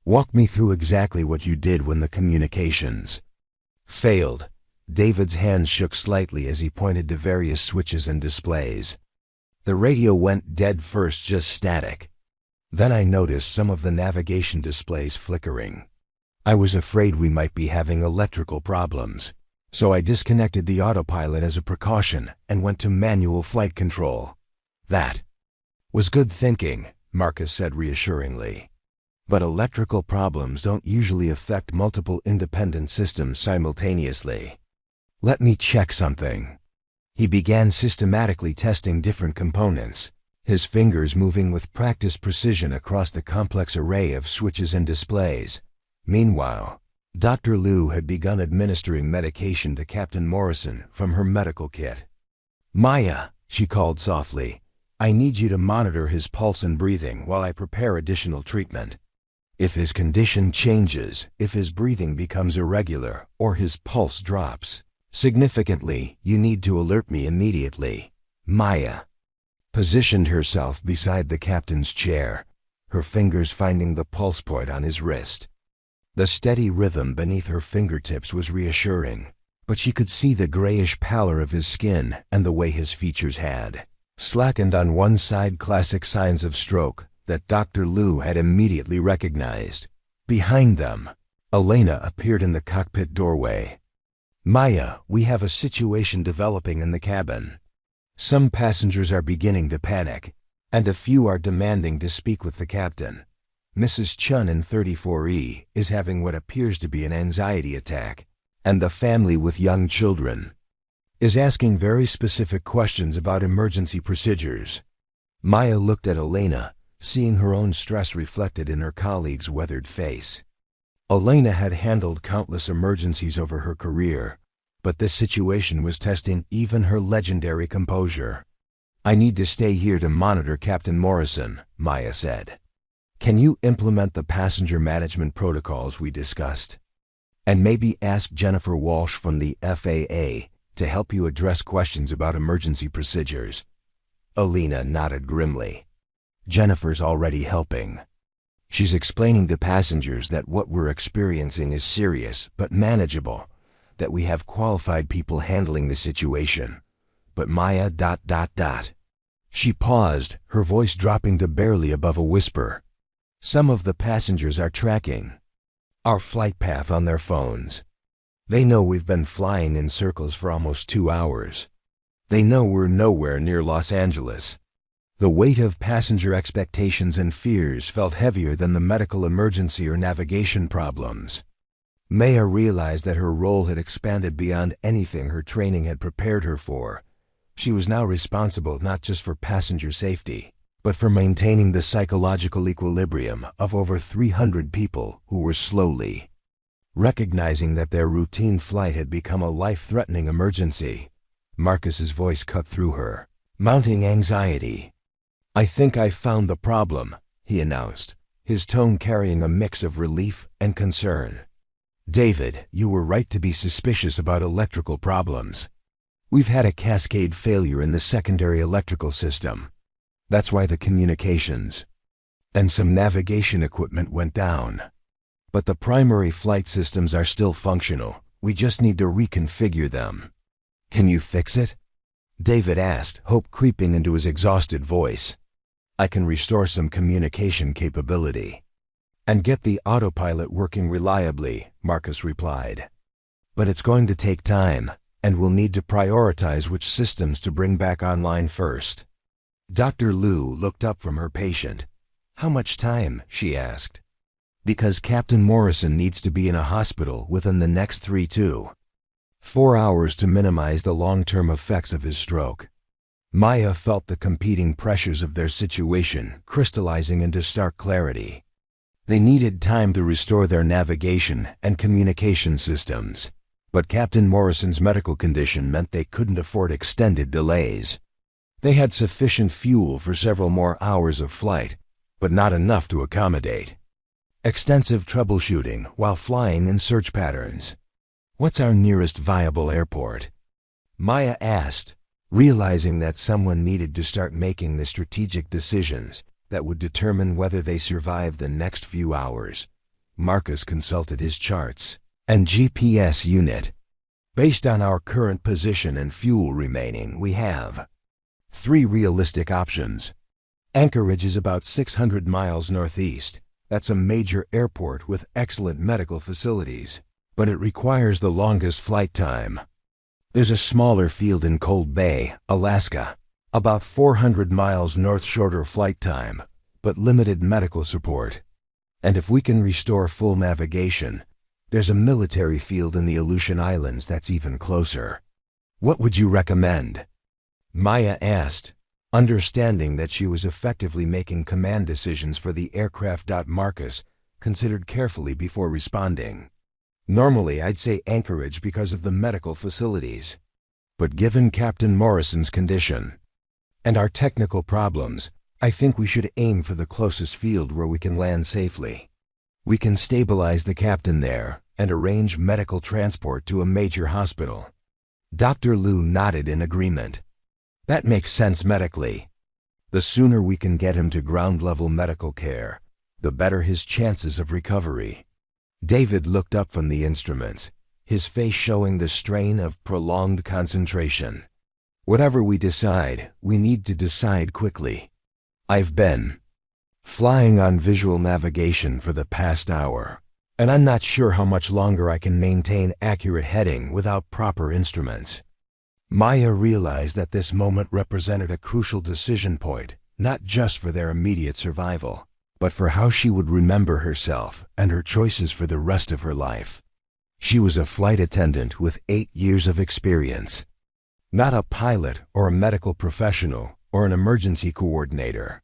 "Walk me through exactly what you did when the communications failed." David's hands shook slightly as he pointed to various switches and displays. "The radio went dead first, just static. Then I noticed some of the navigation displays flickering. I was afraid we might be having electrical problems, so I disconnected the autopilot as a precaution and went to manual flight control." "That was good thinking," Marcus said reassuringly. "But electrical problems don't usually affect multiple independent systems simultaneously. Let me check something." He began systematically testing different components, his fingers moving with practiced precision across the complex array of switches and displays. Meanwhile, Dr. Liu had begun administering medication to Captain Morrison from her medical kit. "Maya," she called softly, "I need you to monitor his pulse and breathing while I prepare additional treatment. If his condition changes, if his breathing becomes irregular or his pulse drops significantly, you need to alert me immediately." Maya positioned herself beside the captain's chair, her fingers finding the pulse point on his wrist. The steady rhythm beneath her fingertips was reassuring, but she could see the grayish pallor of his skin and the way his features had slackened on one side, classic signs of stroke that Dr. Liu had immediately recognized. Behind them, Elena appeared in the cockpit doorway. "Maya, we have a situation developing in the cabin. Some passengers are beginning to panic, and a few are demanding to speak with the captain. Mrs. Chen in 34E is having what appears to be an anxiety attack, and the family with young children is asking very specific questions about emergency procedures." Maya looked at Elena, seeing her own stress reflected in her colleague's weathered face. Elena had handled countless emergencies over her career, but this situation was testing even her legendary composure. "I need to stay here to monitor Captain Morrison," Maya said. "Can you implement the passenger management protocols we discussed? And maybe ask Jennifer Walsh from the FAA to help you address questions about emergency procedures." Elena nodded grimly. "Jennifer's already helping. She's explaining to passengers that what we're experiencing is serious but manageable, that we have qualified people handling the situation. But Maya... She paused, her voice dropping to barely above a whisper. "Some of the passengers are tracking our flight path on their phones. They know we've been flying in circles for almost 2 hours. They know we're nowhere near Los Angeles." The weight of passenger expectations and fears felt heavier than the medical emergency or navigation problems. Maya realized that her role had expanded beyond anything her training had prepared her for. She was now responsible not just for passenger safety, but for maintaining the psychological equilibrium of over 300 people who were slowly recognizing that their routine flight had become a life-threatening emergency. Marcus's voice cut through her mounting anxiety. "I think I found the problem," he announced, his tone carrying a mix of relief and concern. "David, you were right to be suspicious about electrical problems. We've had a cascade failure in the secondary electrical system. That's why the communications and some navigation equipment went down. But the primary flight systems are still functional. We just need to reconfigure them." "Can you fix it?" David asked, hope creeping into his exhausted voice. "I can restore some communication capability and get the autopilot working reliably," Marcus replied. "But it's going to take time, and we'll need to prioritize which systems to bring back online first." Dr. Liu looked up from her patient. "How much time?" she asked. "Because Captain Morrison needs to be in a hospital within the next 3 to 4 hours to minimize the long-term effects of his stroke." Maya felt the competing pressures of their situation crystallizing into stark clarity. They needed time to restore their navigation and communication systems, but Captain Morrison's medical condition meant they couldn't afford extended delays. They had sufficient fuel for several more hours of flight, but not enough to accommodate. Extensive troubleshooting while flying in search patterns. What's our nearest viable airport? Maya asked, realizing that someone needed to start making the strategic decisions that would determine whether they survive the next few hours. Marcus consulted his charts and GPS unit. Based on our current position and fuel remaining, we have 3 realistic options. Anchorage is about 600 miles northeast. That's a major airport with excellent medical facilities, but it requires the longest flight time. There's a smaller field in Cold Bay, Alaska, about 400 miles north, shorter flight time, but limited medical support. And if we can restore full navigation, there's a military field in the Aleutian Islands that's even closer. What would you recommend? Maya asked, understanding that she was effectively making command decisions for the aircraft. Marcus considered carefully before responding. Normally I'd say Anchorage because of the medical facilities. But given Captain Morrison's condition and our technical problems, I think we should aim for the closest field where we can land safely. We can stabilize the captain there and arrange medical transport to a major hospital. Dr. Liu nodded in agreement. That makes sense medically. The sooner we can get him to ground-level medical care, the better his chances of recovery. David looked up from the instruments, his face showing the strain of prolonged concentration. Whatever we decide, we need to decide quickly. I've been flying on visual navigation for the past hour, and I'm not sure how much longer I can maintain accurate heading without proper instruments. Maya realized that this moment represented a crucial decision point, not just for their immediate survival, but for how she would remember herself and her choices for the rest of her life. She was a flight attendant with 8 years of experience, not a pilot or a medical professional or an emergency coordinator.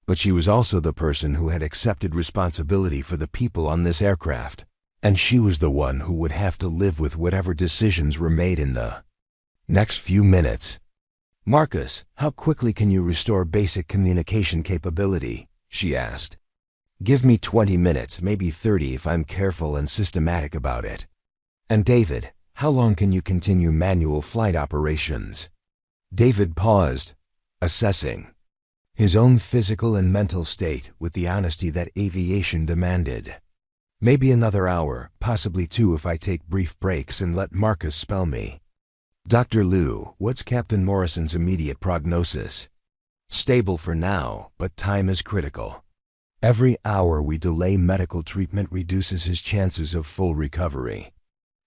But she was also the person who had accepted responsibility for the people on this aircraft, and she was the one who would have to live with whatever decisions were made in the next few minutes. Marcus, how quickly can you restore basic communication capability? She asked. Give me 20 minutes, maybe 30 if I'm careful and systematic about it. And David, how long can you continue manual flight operations? David paused, assessing his own physical and mental state with the honesty that aviation demanded. Maybe another hour, possibly 2 if I take brief breaks and let Marcus spell me. Dr. Liu, what's Captain Morrison's immediate prognosis? Stable for now, but time is critical. Every hour we delay medical treatment reduces his chances of full recovery.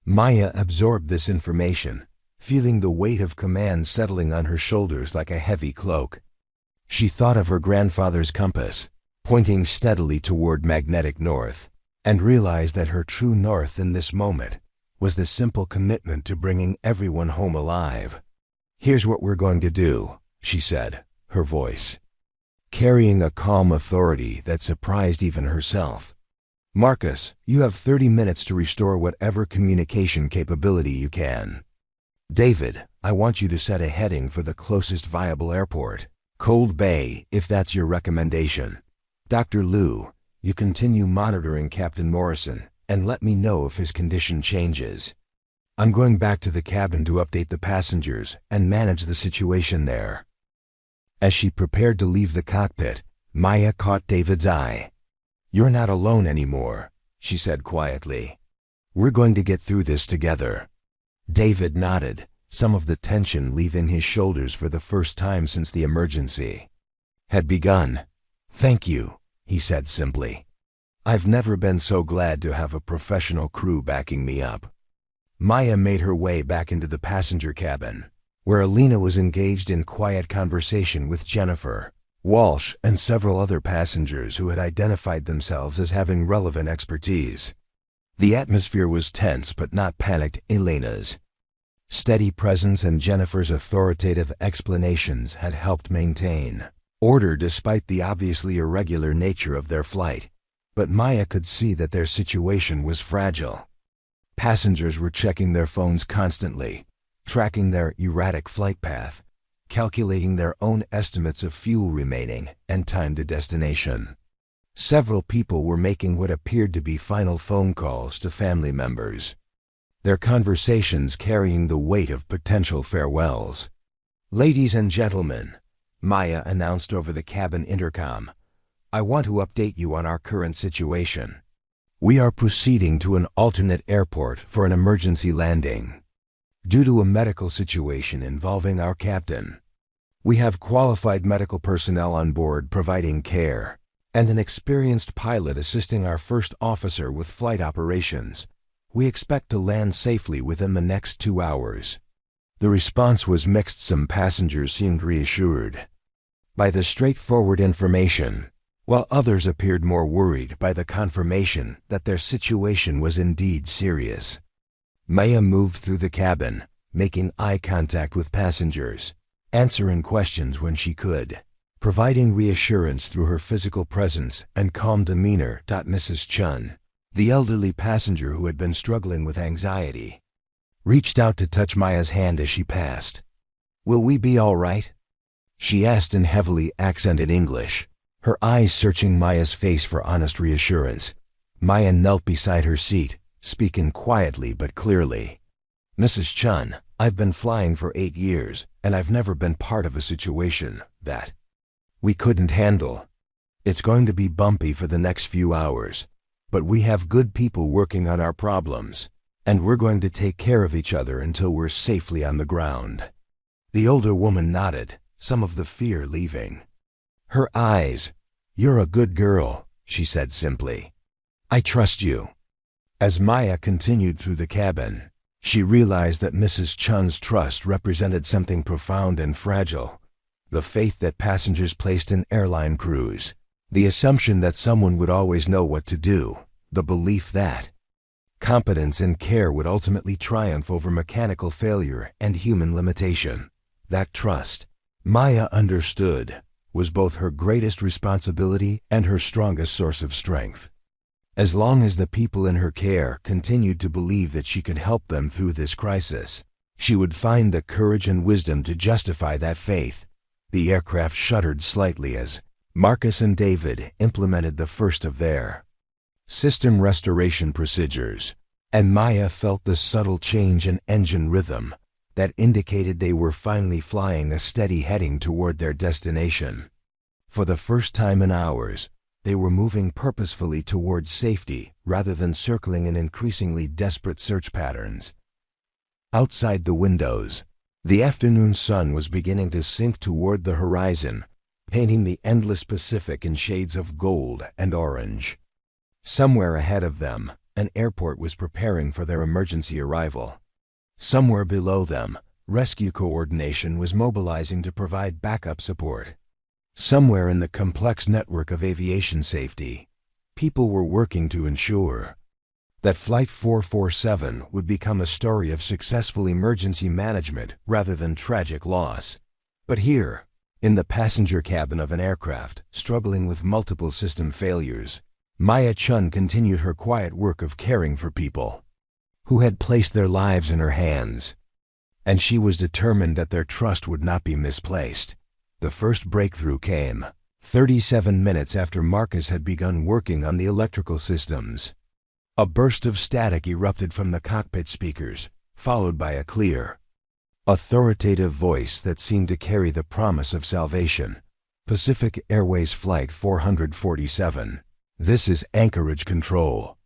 Maya absorbed this information, feeling the weight of command settling on her shoulders like a heavy cloak. She thought of her grandfather's compass, pointing steadily toward magnetic north, and realized that her true north in this moment was the simple commitment to bringing everyone home alive. Here's what we're going to do, she said, her voice carrying a calm authority that surprised even herself. Marcus, you have 30 minutes to restore whatever communication capability you can. David, I want you to set a heading for the closest viable airport, Cold Bay, if that's your recommendation. Dr. Liu, you continue monitoring Captain Morrison and let me know if his condition changes. I'm going back to the cabin to update the passengers and manage the situation there. As she prepared to leave the cockpit, Maya caught David's eye. You're not alone anymore, she said quietly. We're going to get through this together. David nodded, some of the tension leaving his shoulders for the first time since the emergency had begun. Thank you, he said simply. I've never been so glad to have a professional crew backing me up. Maya made her way back into the passenger cabin, where Alina was engaged in quiet conversation with Jennifer, Walsh, and several other passengers who had identified themselves as having relevant expertise. The atmosphere was tense but not panicked. Elena's steady presence and Jennifer's authoritative explanations had helped maintain order despite the obviously irregular nature of their flight, but Maya could see that their situation was fragile. Passengers were checking their phones constantly, tracking their erratic flight path, calculating their own estimates of fuel remaining and time to destination. Several people were making what appeared to be final phone calls to family members, their conversations carrying the weight of potential farewells. "Ladies and gentlemen," Maya announced over the cabin intercom, "I want to update you on our current situation. We are proceeding to an alternate airport for an emergency landing. Due to a medical situation involving our captain, we have qualified medical personnel on board providing care, and an experienced pilot assisting our first officer with flight operations. We expect to land safely within the next 2 hours." The response was mixed. Some passengers seemed reassured by the straightforward information, while others appeared more worried by the confirmation that their situation was indeed serious. Maya moved through the cabin, making eye contact with passengers, answering questions when she could, providing reassurance through her physical presence and calm demeanor. Mrs. Chen, the elderly passenger who had been struggling with anxiety, reached out to touch Maya's hand as she passed. "Will we be all right?" she asked in heavily accented English, her eyes searching Maya's face for honest reassurance. Maya knelt beside her seat, speaking quietly but clearly. "Mrs. Chen, I've been flying for 8 years, and I've never been part of a situation that we couldn't handle. It's going to be bumpy for the next few hours, but we have good people working on our problems, and we're going to take care of each other until we're safely on the ground." The older woman nodded, some of the fear leaving her eyes. "You're a good girl," she said simply. "I trust you." As Maya continued through the cabin, she realized that Mrs. Chen's trust represented something profound and fragile. The faith that passengers placed in airline crews, the assumption that someone would always know what to do, the belief that competence and care would ultimately triumph over mechanical failure and human limitation. That trust, Maya understood, was both her greatest responsibility and her strongest source of strength. As long as the people in her care continued to believe that she could help them through this crisis, she would find the courage and wisdom to justify that faith. The aircraft shuddered slightly as Marcus and David implemented the first of their system restoration procedures, and Maya felt the subtle change in engine rhythm that indicated they were finally flying a steady heading toward their destination. For the first time in hours, they were moving purposefully toward safety rather than circling in increasingly desperate search patterns. Outside the windows, the afternoon sun was beginning to sink toward the horizon, painting the endless Pacific in shades of gold and orange. Somewhere ahead of them, an airport was preparing for their emergency arrival. Somewhere below them, rescue coordination was mobilizing to provide backup support. Somewhere in the complex network of aviation safety, people were working to ensure that Flight 447 would become a story of successful emergency management rather than tragic loss. But here, in the passenger cabin of an aircraft struggling with multiple system failures, Maya Chen continued her quiet work of caring for people who had placed their lives in her hands, and she was determined that their trust would not be misplaced. The first breakthrough came 37 minutes after Marcus had begun working on the electrical systems. A burst of static erupted from the cockpit speakers, followed by a clear, authoritative voice that seemed to carry the promise of salvation. "Pacific Airways Flight 447. This is Anchorage Control.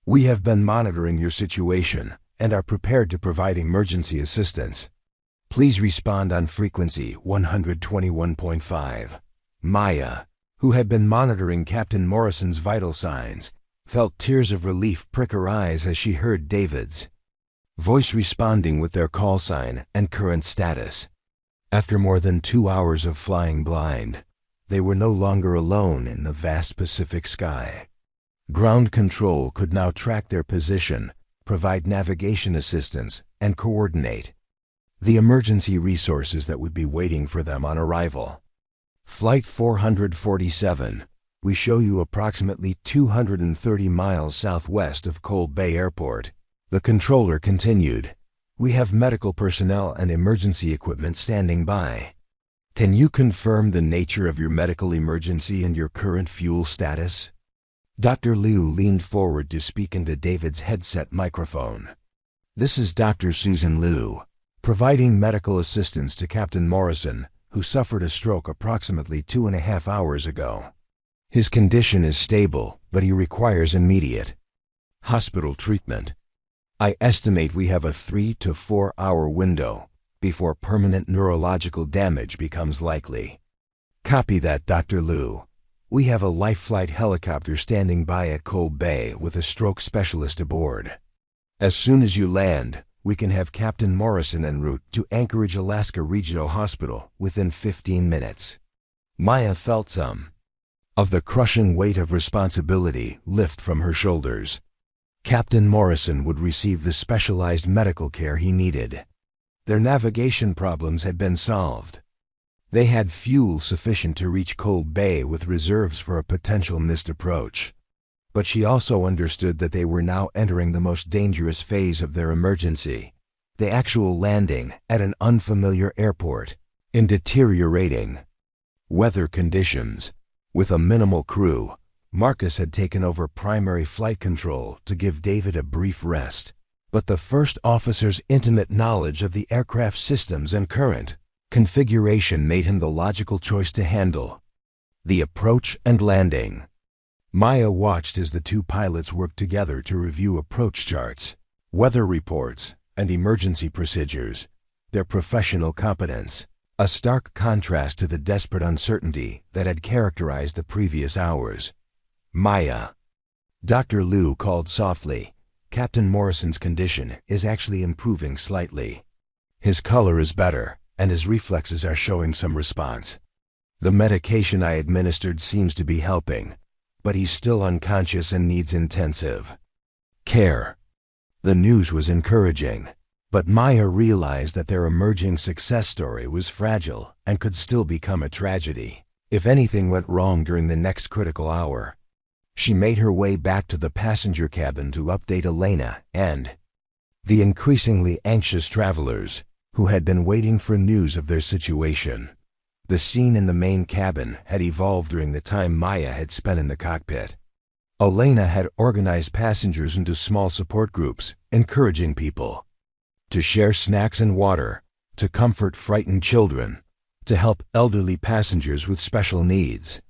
We have been monitoring your situation and are prepared to provide emergency assistance. Please respond on frequency 121.5. Maya, who had been monitoring Captain Morrison's vital signs, felt tears of relief prick her eyes as she heard David's voice responding with their call sign and current status. After more than 2 hours of flying blind, they were no longer alone in the vast Pacific sky. Ground control could now track their position, provide navigation assistance, and coordinate the emergency resources that would be waiting for them on arrival. Flight 447, we show you approximately 230 miles southwest of Cold Bay Airport. The controller continued. We have medical personnel and emergency equipment standing by. Can you confirm the nature of your medical emergency and your current fuel status? Dr. Liu leaned forward to speak into David's headset microphone. This is Dr. Susan Liu, providing medical assistance to Captain Morrison, who suffered a stroke approximately 2.5 hours ago. His condition is stable, but he requires immediate hospital treatment. I estimate we have a 3 to 4 hour window before permanent neurological damage becomes likely. Copy that, Dr. Liu. We have a life flight helicopter standing by at Cold Bay with a stroke specialist aboard. As soon as you land, we can have Captain Morrison en route to Anchorage, Alaska Regional Hospital within 15 minutes. Maya felt some of the crushing weight of responsibility lift from her shoulders. Captain Morrison would receive the specialized medical care he needed. Their navigation problems had been solved. They had fuel sufficient to reach Cold Bay with reserves for a potential missed approach. But she also understood that they were now entering the most dangerous phase of their emergency, the actual landing at an unfamiliar airport in deteriorating weather conditions. With a minimal crew, Marcus had taken over primary flight control to give David a brief rest. But the first officer's intimate knowledge of the aircraft systems and current configuration made him the logical choice to handle the approach and landing. Maya watched as the two pilots worked together to review approach charts, weather reports, and emergency procedures, their professional competence, a stark contrast to the desperate uncertainty that had characterized the previous hours. Maya. Dr. Liu called softly. Captain Morrison's condition is actually improving slightly. His color is better, and his reflexes are showing some response. The medication I administered seems to be helping, but he's still unconscious and needs intensive care. The news was encouraging, but Maya realized that their emerging success story was fragile and could still become a tragedy if anything went wrong during the next critical hour. She made her way back to the passenger cabin to update Elena and the increasingly anxious travelers who had been waiting for news of their situation. The scene in the main cabin had evolved during the time Maya had spent in the cockpit. Elena had organized passengers into small support groups, encouraging people to share snacks and water, to comfort frightened children, to help elderly passengers with special needs.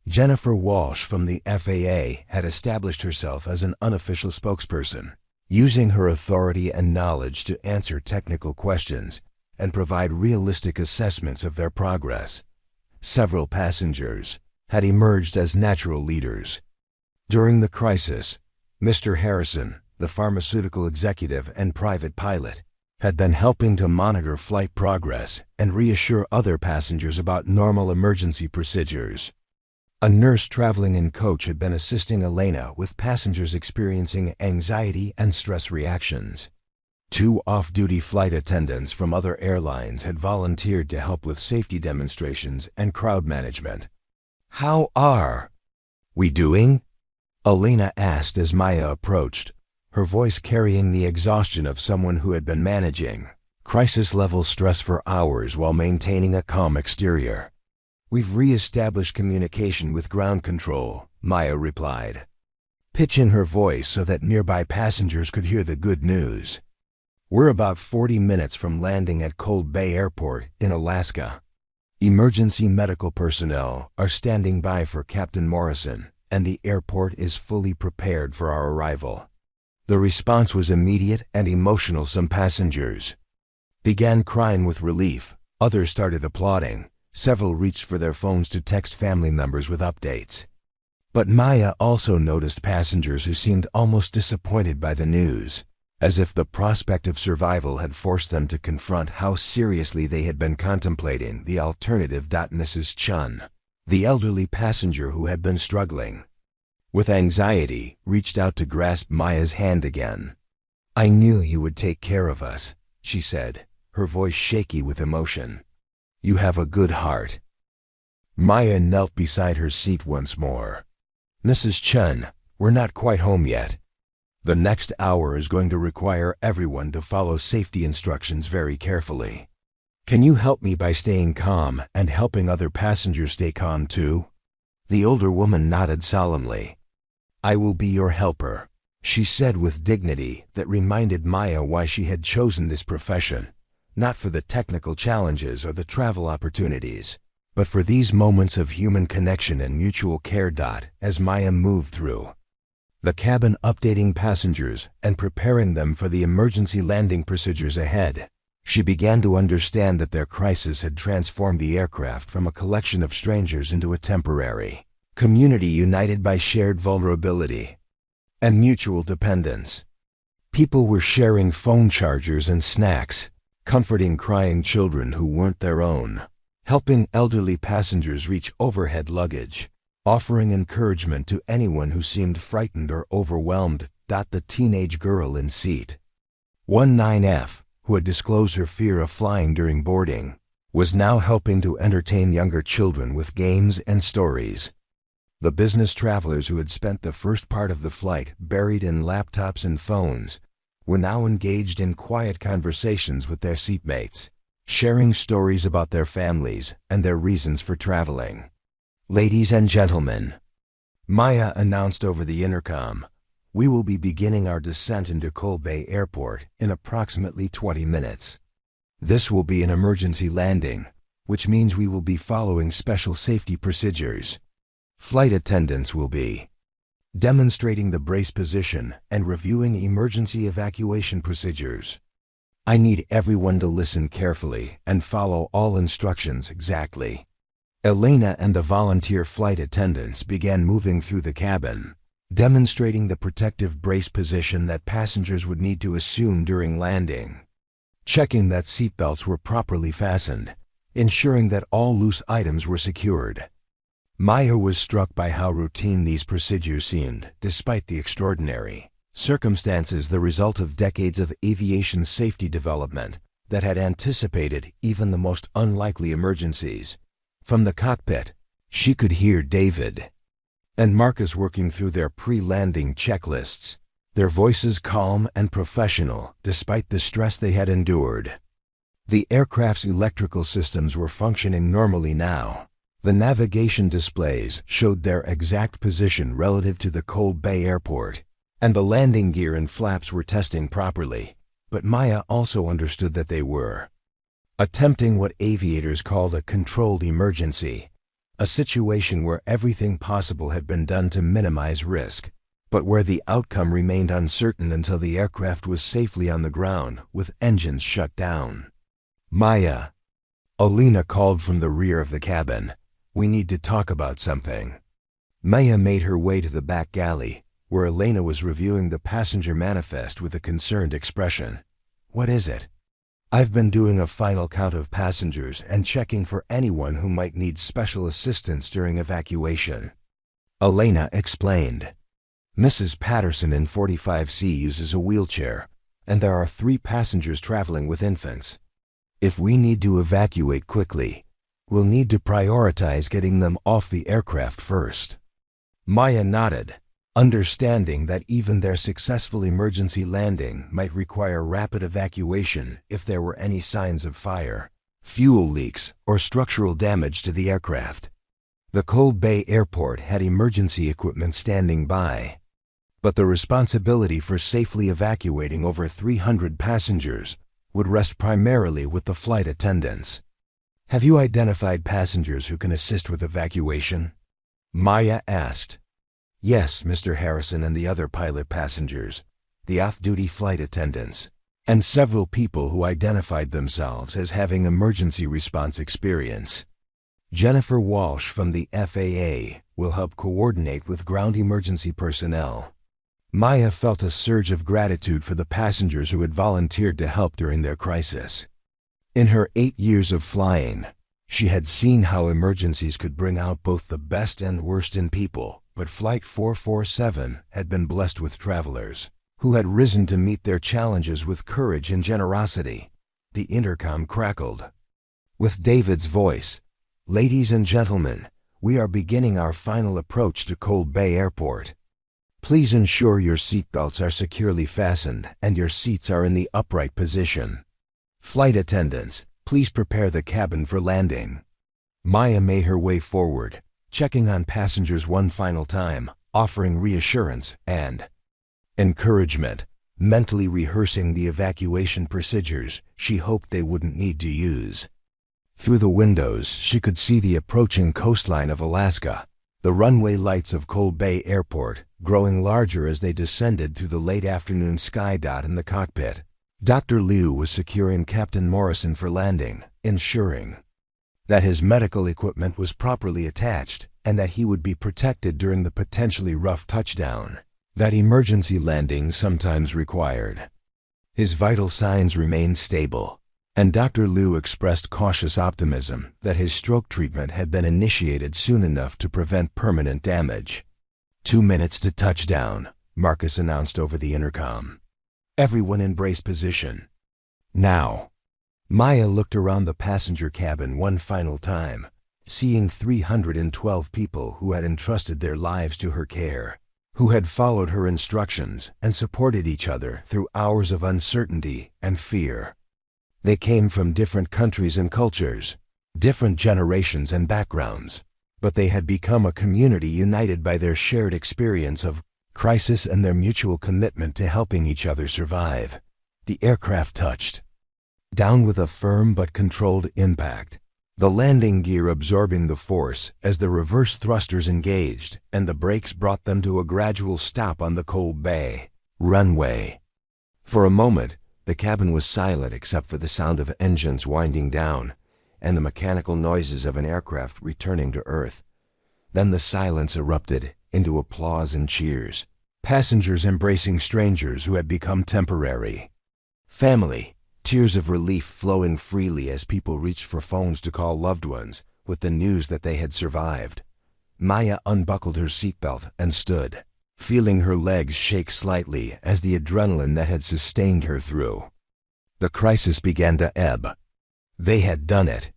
Jennifer Walsh from the FAA had established herself as an unofficial spokesperson, using her authority and knowledge to answer technical questions and provide realistic assessments of their progress. Several passengers had emerged as natural leaders. During the crisis, Mr. Harrison, the pharmaceutical executive and private pilot, had been helping to monitor flight progress and reassure other passengers about normal emergency procedures. A nurse traveling in coach had been assisting Elena with passengers experiencing anxiety and stress reactions. 2 off-duty flight attendants from other airlines had volunteered to help with safety demonstrations and crowd management. "How are we doing?" Elena asked as Maya approached, her voice carrying the exhaustion of someone who had been managing crisis-level stress for hours while maintaining a calm exterior. "We've re-established communication with ground control," Maya replied, pitching her voice so that nearby passengers could hear the good news. "We're about 40 minutes from landing at Cold Bay Airport in Alaska. Emergency medical personnel are standing by for Captain Morrison, and the airport is fully prepared for our arrival." The response was immediate and emotional. Some passengers began crying with relief, others started applauding, several reached for their phones to text family members with updates. But Maya also noticed passengers who seemed almost disappointed by the news, as if the prospect of survival had forced them to confront how seriously they had been contemplating the alternative. Mrs. Chen, the elderly passenger who had been struggling with anxiety, reached out to grasp Maya's hand again. "I knew you would take care of us," she said, her voice shaky with emotion. "You have a good heart." Maya knelt beside her seat once more. "Mrs. Chen, we're not quite home yet. The next hour is going to require everyone to follow safety instructions very carefully. Can you help me by staying calm and helping other passengers stay calm too? The older woman nodded solemnly. I will be your helper, she said with dignity that reminded Maya why she had chosen this profession, not for the technical challenges or the travel opportunities, but for these moments of human connection and mutual care. As Maya moved through the cabin, updating passengers and preparing them for the emergency landing procedures ahead, she began to understand that their crisis had transformed the aircraft from a collection of strangers into a temporary community united by shared vulnerability and mutual dependence. People were sharing phone chargers and snacks, comforting crying children who weren't their own, helping elderly passengers reach overhead luggage, offering encouragement to anyone who seemed frightened or overwhelmed. The teenage girl in seat 19F, who had disclosed her fear of flying during boarding, was now helping to entertain younger children with games and stories. The business travelers who had spent the first part of the flight buried in laptops and phones were now engaged in quiet conversations with their seatmates, sharing stories about their families and their reasons for traveling. Ladies and gentlemen, Maya announced over the intercom, we will be beginning our descent into Kobe Bay Airport in approximately 20 minutes. This will be an emergency landing, which means we will be following special safety procedures. Flight attendants will be demonstrating the brace position and reviewing emergency evacuation procedures. I need everyone to listen carefully and follow all instructions exactly. Elena and the volunteer flight attendants began moving through the cabin, demonstrating the protective brace position that passengers would need to assume during landing, checking that seatbelts were properly fastened, ensuring that all loose items were secured. Maya was struck by how routine these procedures seemed, despite the extraordinary circumstances, the result of decades of aviation safety development that had anticipated even the most unlikely emergencies. From the cockpit, she could hear David and Marcus working through their pre-landing checklists, their voices calm and professional despite the stress they had endured. The aircraft's electrical systems were functioning normally now. The navigation displays showed their exact position relative to the Kobe Bay Airport, and the landing gear and flaps were testing properly, but Maya also understood that they were attempting what aviators called a controlled emergency, a situation where everything possible had been done to minimize risk, but where the outcome remained uncertain until the aircraft was safely on the ground with engines shut down. Maya, Elena called from the rear of the cabin. We need to talk about something. Maya made her way to the back galley, where Elena was reviewing the passenger manifest with a concerned expression. What is it? I've been doing a final count of passengers and checking for anyone who might need special assistance during evacuation. Elena explained. Mrs. Patterson in 45C uses a wheelchair, and there are 3 passengers traveling with infants. If we need to evacuate quickly, we'll need to prioritize getting them off the aircraft first. Maya nodded, understanding that even their successful emergency landing might require rapid evacuation if there were any signs of fire, fuel leaks, or structural damage to the aircraft. The Kobe Bay Airport had emergency equipment standing by, but the responsibility for safely evacuating over 300 passengers would rest primarily with the flight attendants. Have you identified passengers who can assist with evacuation? Maya asked. Yes, Mr. Harrison and the other pilot passengers, the off-duty flight attendants, and several people who identified themselves as having emergency response experience. Jennifer Walsh from the FAA will help coordinate with ground emergency personnel. Maya felt a surge of gratitude for the passengers who had volunteered to help during their crisis. In her 8 years of flying, she had seen how emergencies could bring out both the best and worst in people, but Flight 447 had been blessed with travelers who had risen to meet their challenges with courage and generosity. The intercom crackled. With David's voice, "Ladies and gentlemen, we are beginning our final approach to Kobe Bay Airport. Please ensure your seatbelts are securely fastened and your seats are in the upright position. Flight attendants, Please prepare the cabin for landing." Maya made her way forward, checking on passengers one final time, offering reassurance and encouragement, mentally rehearsing the evacuation procedures she hoped they wouldn't need to use. Through the windows, she could see the approaching coastline of Alaska, the runway lights of Cold Bay Airport growing larger as they descended through the late afternoon sky dot in the cockpit. Dr. Liu was securing Captain Morrison for landing, ensuring that his medical equipment was properly attached and that he would be protected during the potentially rough touchdown that emergency landings sometimes required. His vital signs remained stable, and Dr. Liu expressed cautious optimism that his stroke treatment had been initiated soon enough to prevent permanent damage. 2 minutes to touchdown, Marcus announced over the intercom. Everyone in brace position. Now. Maya looked around the passenger cabin one final time, seeing 312 people who had entrusted their lives to her care, who had followed her instructions and supported each other through hours of uncertainty and fear. They came from different countries and cultures, different generations and backgrounds, but they had become a community united by their shared experience of crisis and their mutual commitment to helping each other survive. The aircraft touched down with a firm but controlled impact, the landing gear absorbing the force as the reverse thrusters engaged and the brakes brought them to a gradual stop on the Cold Bay runway. For a moment, the cabin was silent except for the sound of engines winding down and the mechanical noises of an aircraft returning to Earth. Then the silence erupted into applause and cheers, passengers embracing strangers who had become temporary family. Tears of relief flowing freely as people reached for phones to call loved ones with the news that they had survived. Maya unbuckled her seatbelt and stood, feeling her legs shake slightly as the adrenaline that had sustained her through the crisis began to ebb. They had done it.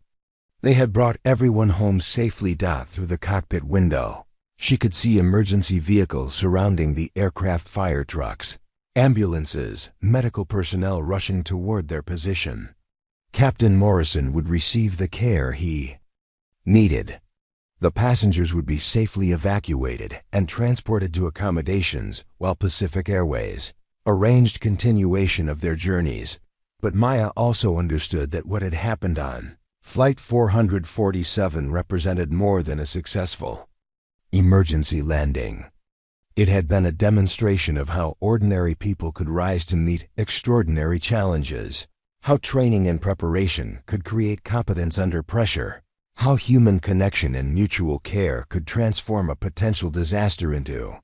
They had brought everyone home safely. Through the cockpit window, she could see emergency vehicles surrounding the aircraft, fire trucks, ambulances, medical personnel rushing toward their position. Captain Morrison would receive the care he needed. The passengers would be safely evacuated and transported to accommodations while Pacific Airways arranged continuation of their journeys. But Maya also understood that what had happened on Flight 447 represented more than a successful emergency landing. It had been a demonstration of how ordinary people could rise to meet extraordinary challenges, how training and preparation could create competence under pressure, how human connection and mutual care could transform a potential disaster into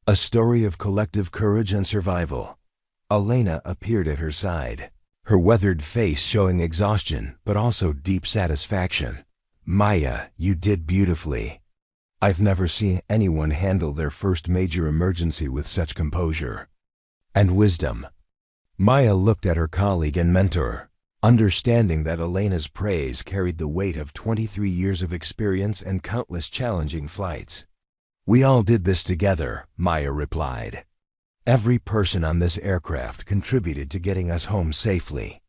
a story of collective courage and survival. Elena appeared at her side, her weathered face showing exhaustion but also deep satisfaction. "Maya, you did beautifully. I've never seen anyone handle their first major emergency with such composure and wisdom." Maya looked at her colleague and mentor, understanding that Elena's praise carried the weight of 23 years of experience and countless challenging flights. "We all did this together," Maya replied. "Every person on this aircraft contributed to getting us home safely."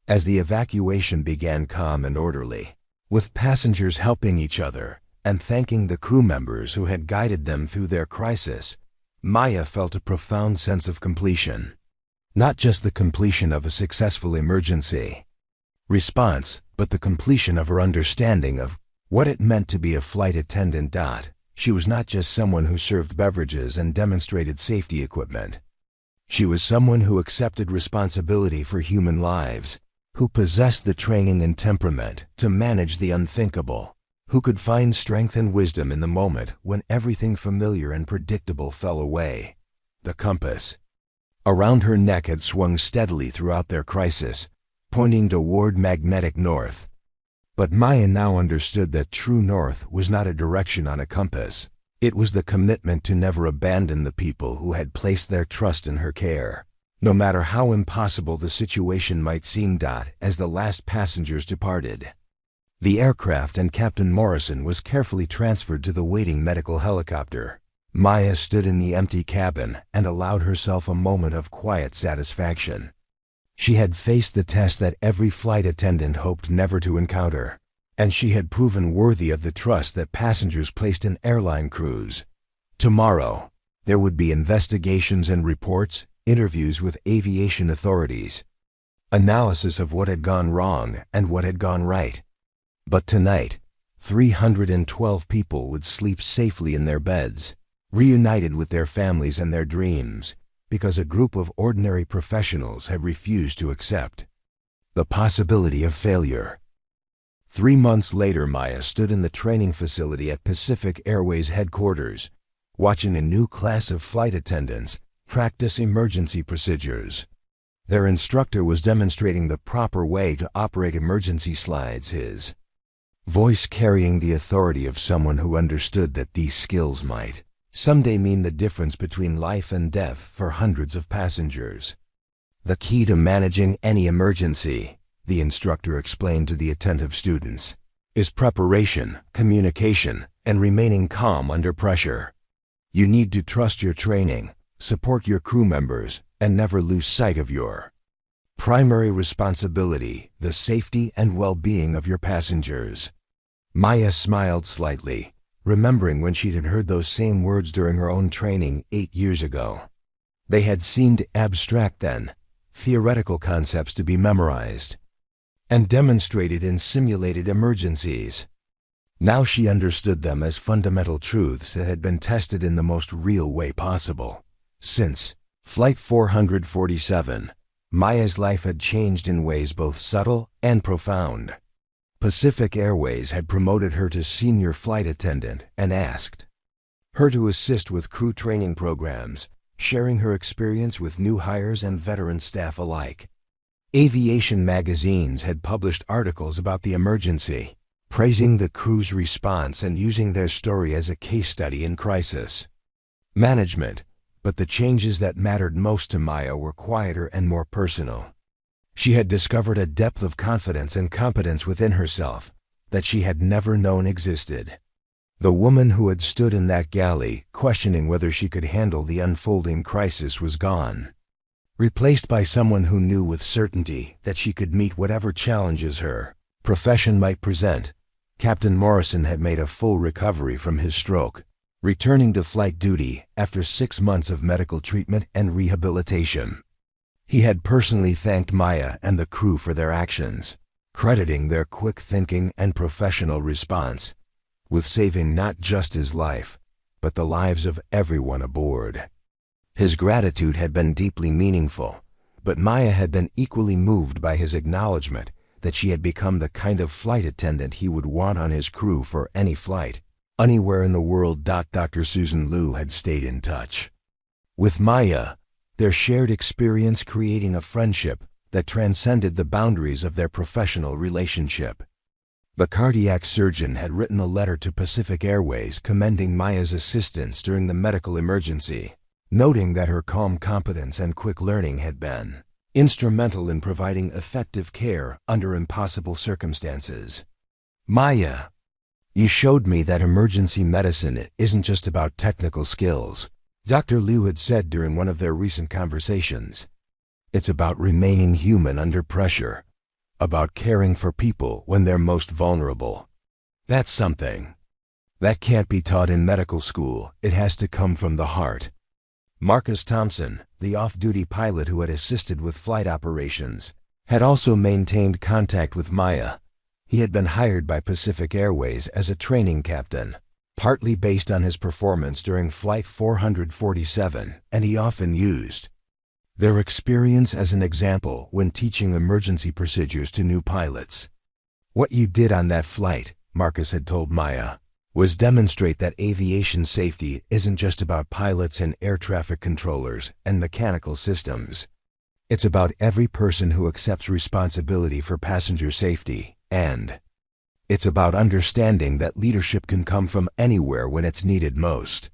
As the evacuation began calm and orderly, with passengers helping each other and thanking the crew members who had guided them through their crisis, Maya felt a profound sense of completion. Not just the completion of a successful emergency response, but the completion of her understanding of what it meant to be a flight attendant. She was not just someone who served beverages and demonstrated safety equipment. She was someone who accepted responsibility for human lives, who possessed the training and temperament to manage the unthinkable, who could find strength and wisdom in the moment when everything familiar and predictable fell away. The compass around her neck had swung steadily throughout their crisis, pointing toward magnetic north. But Maya now understood that true north was not a direction on a compass. It was the commitment to never abandon the people who had placed their trust in her care, no matter how impossible the situation might seem. As the last passengers departed, the aircraft and Captain Morrison was carefully transferred to the waiting medical helicopter. Maya stood in the empty cabin and allowed herself a moment of quiet satisfaction. She had faced the test that every flight attendant hoped never to encounter, and she had proven worthy of the trust that passengers placed in airline crews. Tomorrow, there would be investigations and reports, interviews with aviation authorities, analysis of what had gone wrong and what had gone right. But tonight, 312 people would sleep safely in their beds, reunited with their families and their dreams, because a group of ordinary professionals had refused to accept the possibility of failure. 3 months later, Maya stood in the training facility at Pacific Airways headquarters, watching a new class of flight attendants practice emergency procedures. Their instructor was demonstrating the proper way to operate emergency slides, his voice carrying the authority of someone who understood that these skills might someday mean the difference between life and death for hundreds of passengers. The key to managing any emergency, the instructor explained to the attentive students, is preparation, communication, and remaining calm under pressure. You need to trust your training, support your crew members, and never lose sight of your primary responsibility, the safety and well-being of your passengers. Maya smiled slightly, remembering when she had heard those same words during her own training 8 years ago. They had seemed abstract then, theoretical concepts to be memorized and demonstrated in simulated emergencies. Now she understood them as fundamental truths that had been tested in the most real way possible. Since Flight 447, Maya's life had changed in ways both subtle and profound. Pacific Airways had promoted her to senior flight attendant and asked her to assist with crew training programs, sharing her experience with new hires and veteran staff alike. Aviation magazines had published articles about the emergency, praising the crew's response and using their story as a case study in crisis management. But the changes that mattered most to Maya were quieter and more personal. She had discovered a depth of confidence and competence within herself that she had never known existed. The woman who had stood in that galley, questioning whether she could handle the unfolding crisis, was gone, replaced by someone who knew with certainty that she could meet whatever challenges her profession might present. Captain Morrison had made a full recovery from his stroke, returning to flight duty after 6 months of medical treatment and rehabilitation. He had personally thanked Maya and the crew for their actions, crediting their quick thinking and professional response with saving not just his life, but the lives of everyone aboard. His gratitude had been deeply meaningful, but Maya had been equally moved by his acknowledgement that she had become the kind of flight attendant he would want on his crew for any flight, anywhere in the world. Dr. Susan Liu had stayed in touch with Maya, their shared experience creating a friendship that transcended the boundaries of their professional relationship. The cardiac surgeon had written a letter to Pacific Airways commending Maya's assistance during the medical emergency, noting that her calm competence and quick learning had been instrumental in providing effective care under impossible circumstances. Maya, you showed me that emergency medicine isn't just about technical skills, Dr. Liu had said during one of their recent conversations. It's about remaining human under pressure, about caring for people when they're most vulnerable. That's something that can't be taught in medical school. It has to come from the heart. Marcus Thompson, the off-duty pilot who had assisted with flight operations, had also maintained contact with Maya. He had been hired by Pacific Airways as a training captain, partly based on his performance during Flight 447, and he often used their experience as an example when teaching emergency procedures to new pilots. What you did on that flight, Marcus had told Maya, was demonstrate that aviation safety isn't just about pilots and air traffic controllers and mechanical systems. It's about every person who accepts responsibility for passenger safety, and it's about understanding that leadership can come from anywhere when it's needed most.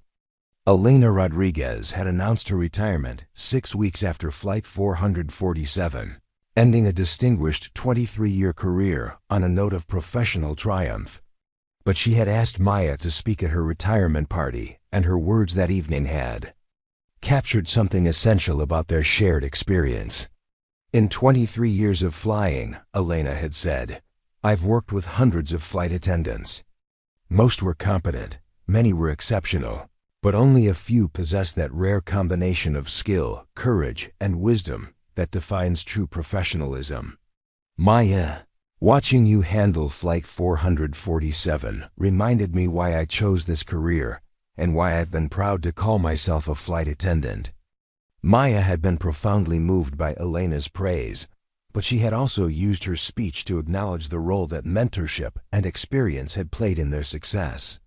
Elena Rodriguez had announced her retirement 6 weeks after Flight 447, ending a distinguished 23-year career on a note of professional triumph. But she had asked Maya to speak at her retirement party, and her words that evening had captured something essential about their shared experience. In 23 years of flying, Elena had said, I've worked with hundreds of flight attendants. Most were competent, many were exceptional, but only a few possessed that rare combination of skill, courage, and wisdom that defines true professionalism. Maya, watching you handle Flight 447 reminded me why I chose this career and why I've been proud to call myself a flight attendant. Maya had been profoundly moved by Elena's praise, but she had also used her speech to acknowledge the role that mentorship and experience had played in their success.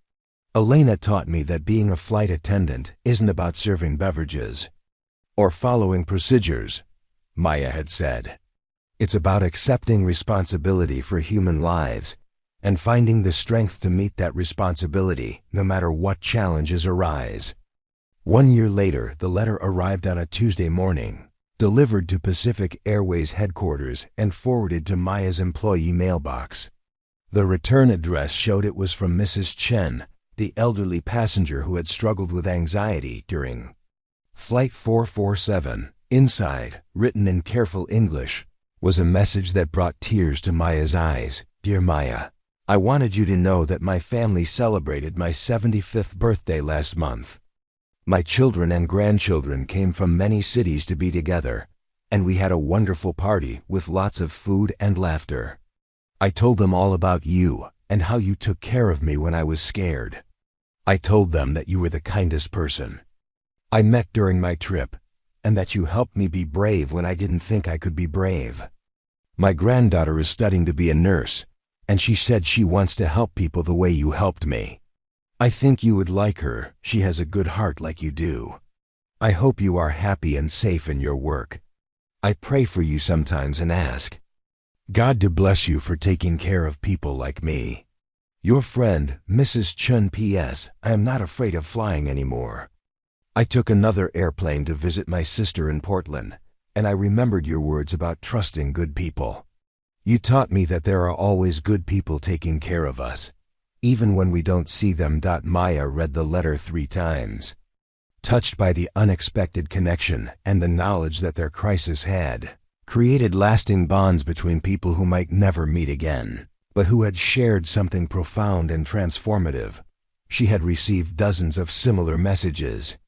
Elena taught me that being a flight attendant isn't about serving beverages or following procedures, Maya had said. It's about accepting responsibility for human lives and finding the strength to meet that responsibility no matter what challenges arise. 1 year later, the letter arrived on a Tuesday morning, delivered to Pacific Airways headquarters and forwarded to Maya's employee mailbox. The return address showed it was from Mrs. Chen, the elderly passenger who had struggled with anxiety during Flight 447. Inside, written in careful English, was a message that brought tears to Maya's eyes. Dear Maya, I wanted you to know that my family celebrated my 75th birthday last month. My children and grandchildren came from many cities to be together, and we had a wonderful party with lots of food and laughter. I told them all about you and how you took care of me when I was scared. I told them that you were the kindest person I met during my trip, and that you helped me be brave when I didn't think I could be brave. My granddaughter is studying to be a nurse, and she said she wants to help people the way you helped me. I think you would like her. She has a good heart like you do. I hope you are happy and safe in your work. I pray for you sometimes and ask God to bless you for taking care of people like me. Your friend, Mrs. Chen. P.S. I am not afraid of flying anymore. I took another airplane to visit my sister in Portland, and I remembered your words about trusting good people. You taught me that there are always good people taking care of us, even when we don't see them. Maya read the letter 3 times, touched by the unexpected connection and the knowledge that their crisis had created lasting bonds between people who might never meet again, but who had shared something profound and transformative. She had received dozens of similar messages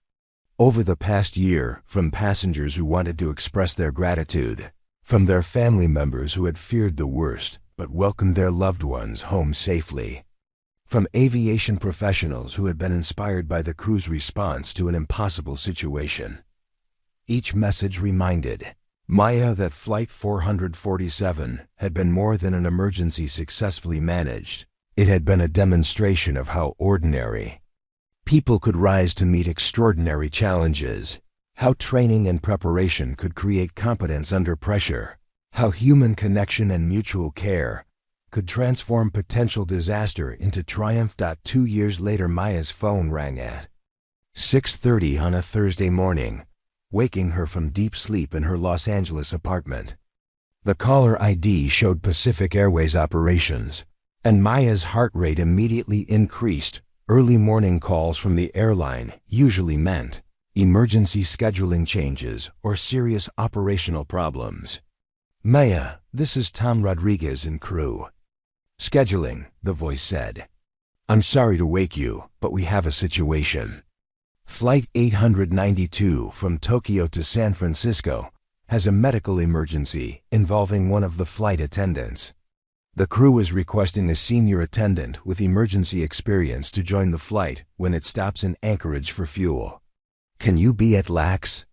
over the past year, from passengers who wanted to express their gratitude, from their family members who had feared the worst but welcomed their loved ones home safely, from aviation professionals who had been inspired by the crew's response to an impossible situation. Each message reminded Maya that Flight 447 had been more than an emergency successfully managed. It had been a demonstration of how ordinary people could rise to meet extraordinary challenges, how training and preparation could create competence under pressure, how human connection and mutual care could transform potential disaster into triumph. 2 years later, Maya's phone rang at 6:30 on a Thursday morning, waking her from deep sleep in her Los Angeles apartment. The caller ID showed Pacific Airways operations, and Maya's heart rate immediately increased. Early morning calls from the airline usually meant emergency scheduling changes or serious operational problems. Maya, this is Tom Rodriguez and crew. Scheduling, the voice said. I'm sorry to wake you, but we have a situation. Flight 892 from Tokyo to San Francisco has a medical emergency involving one of the flight attendants. The crew is requesting a senior attendant with emergency experience to join the flight when it stops in Anchorage for fuel. Can you be at LAX?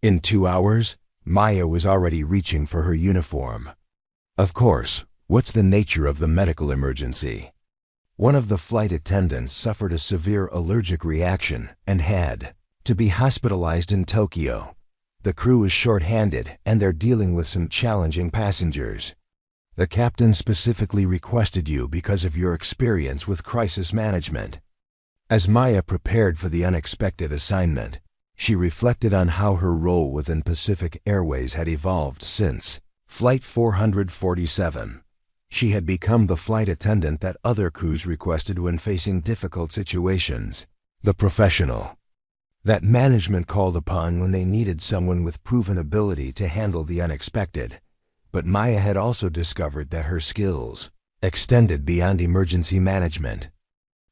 In 2 hours? Maya was already reaching for her uniform. Of course. What's the nature of the medical emergency? One of the flight attendants suffered a severe allergic reaction and had to be hospitalized in Tokyo. The crew is short-handed and they're dealing with some challenging passengers. The captain specifically requested you because of your experience with crisis management. As Maya prepared for the unexpected assignment, she reflected on how her role within Pacific Airways had evolved since Flight 447. She had become the flight attendant that other crews requested when facing difficult situations, the professional, that management called upon when they needed someone with proven ability to handle the unexpected. But Maya had also discovered that her skills extended beyond emergency management.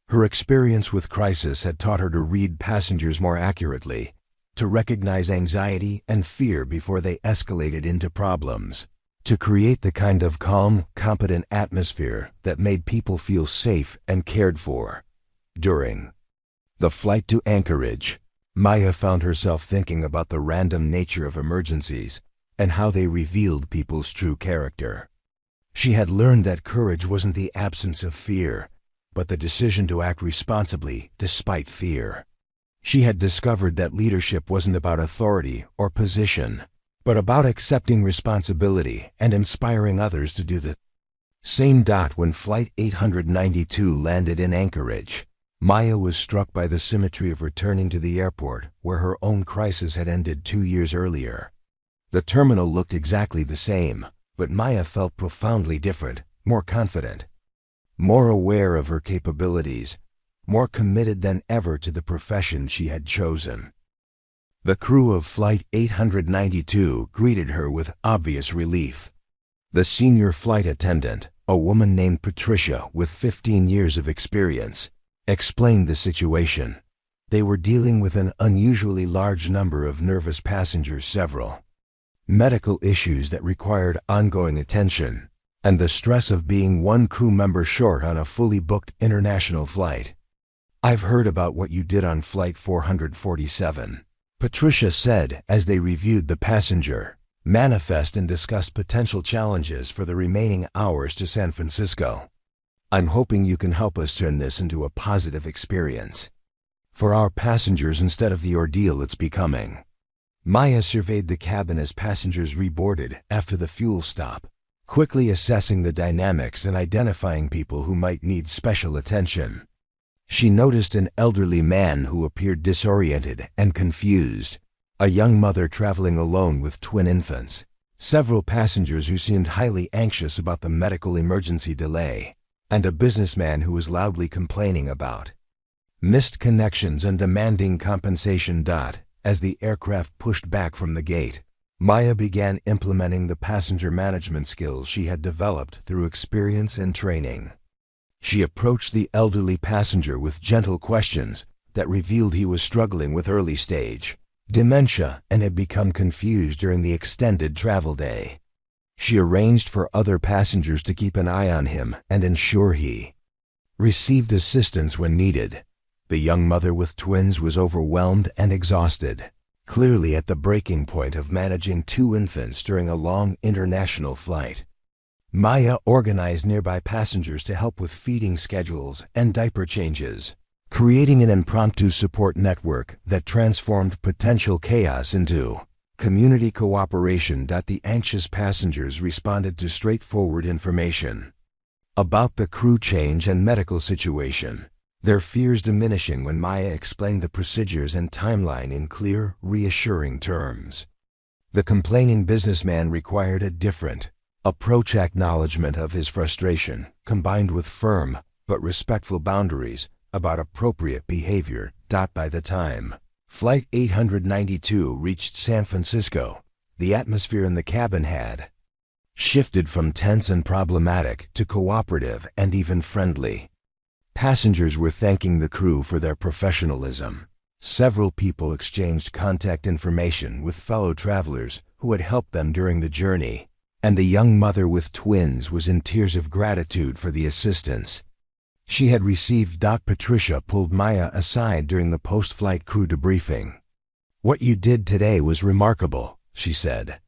Her experience with crisis had taught her to read passengers more accurately, to recognize anxiety and fear before they escalated into problems, to create the kind of calm, competent atmosphere that made people feel safe and cared for. During the flight to Anchorage, Maya found herself thinking about the random nature of emergencies and how they revealed people's true character. She had learned that courage wasn't the absence of fear, but the decision to act responsibly despite fear. She had discovered that leadership wasn't about authority or position, but about accepting responsibility and inspiring others to do the same. When Flight 892 landed in Anchorage, Maya was struck by the symmetry of returning to the airport where her own crisis had ended 2 years earlier. The terminal looked exactly the same, but Maya felt profoundly different, more confident, more aware of her capabilities, more committed than ever to the profession she had chosen. The crew of Flight 892 greeted her with obvious relief. The senior flight attendant, a woman named Patricia with 15 years of experience, explained the situation. They were dealing with an unusually large number of nervous passengers, several medical issues that required ongoing attention, and the stress of being one crew member short on a fully booked international flight. "I've heard about what you did on Flight 447, Patricia said as they reviewed the passenger manifest and discussed potential challenges for the remaining hours to San Francisco. "I'm hoping you can help us turn this into a positive experience for our passengers instead of the ordeal it's becoming." Maya surveyed the cabin as passengers reboarded after the fuel stop, quickly assessing the dynamics and identifying people who might need special attention. She noticed an elderly man who appeared disoriented and confused, a young mother traveling alone with twin infants, several passengers who seemed highly anxious about the medical emergency delay, and a businessman who was loudly complaining about missed connections and demanding compensation. As the aircraft pushed back from the gate, Maya began implementing the passenger management skills she had developed through experience and training. She approached the elderly passenger with gentle questions that revealed he was struggling with early-stage dementia and had become confused during the extended travel day. She arranged for other passengers to keep an eye on him and ensure he received assistance when needed. The young mother with twins was overwhelmed and exhausted, clearly at the breaking point of managing 2 infants during a long international flight. Maya organized nearby passengers to help with feeding schedules and diaper changes, creating an impromptu support network that transformed potential chaos into community cooperation. The anxious passengers responded to straightforward information about the crew change and medical situation, their fears diminishing when Maya explained the procedures and timeline in clear, reassuring terms. The complaining businessman required a different approach, acknowledgement of his frustration, combined with firm but respectful boundaries about appropriate behavior. By the time Flight 892 reached San Francisco, the atmosphere in the cabin had shifted from tense and problematic to cooperative and even friendly. Passengers were thanking the crew for their professionalism. Several people exchanged contact information with fellow travelers who had helped them during the journey, and the young mother with twins was in tears of gratitude for the assistance she had received. Patricia pulled Maya aside during the post-flight crew debriefing. "What you did today was remarkable," she said.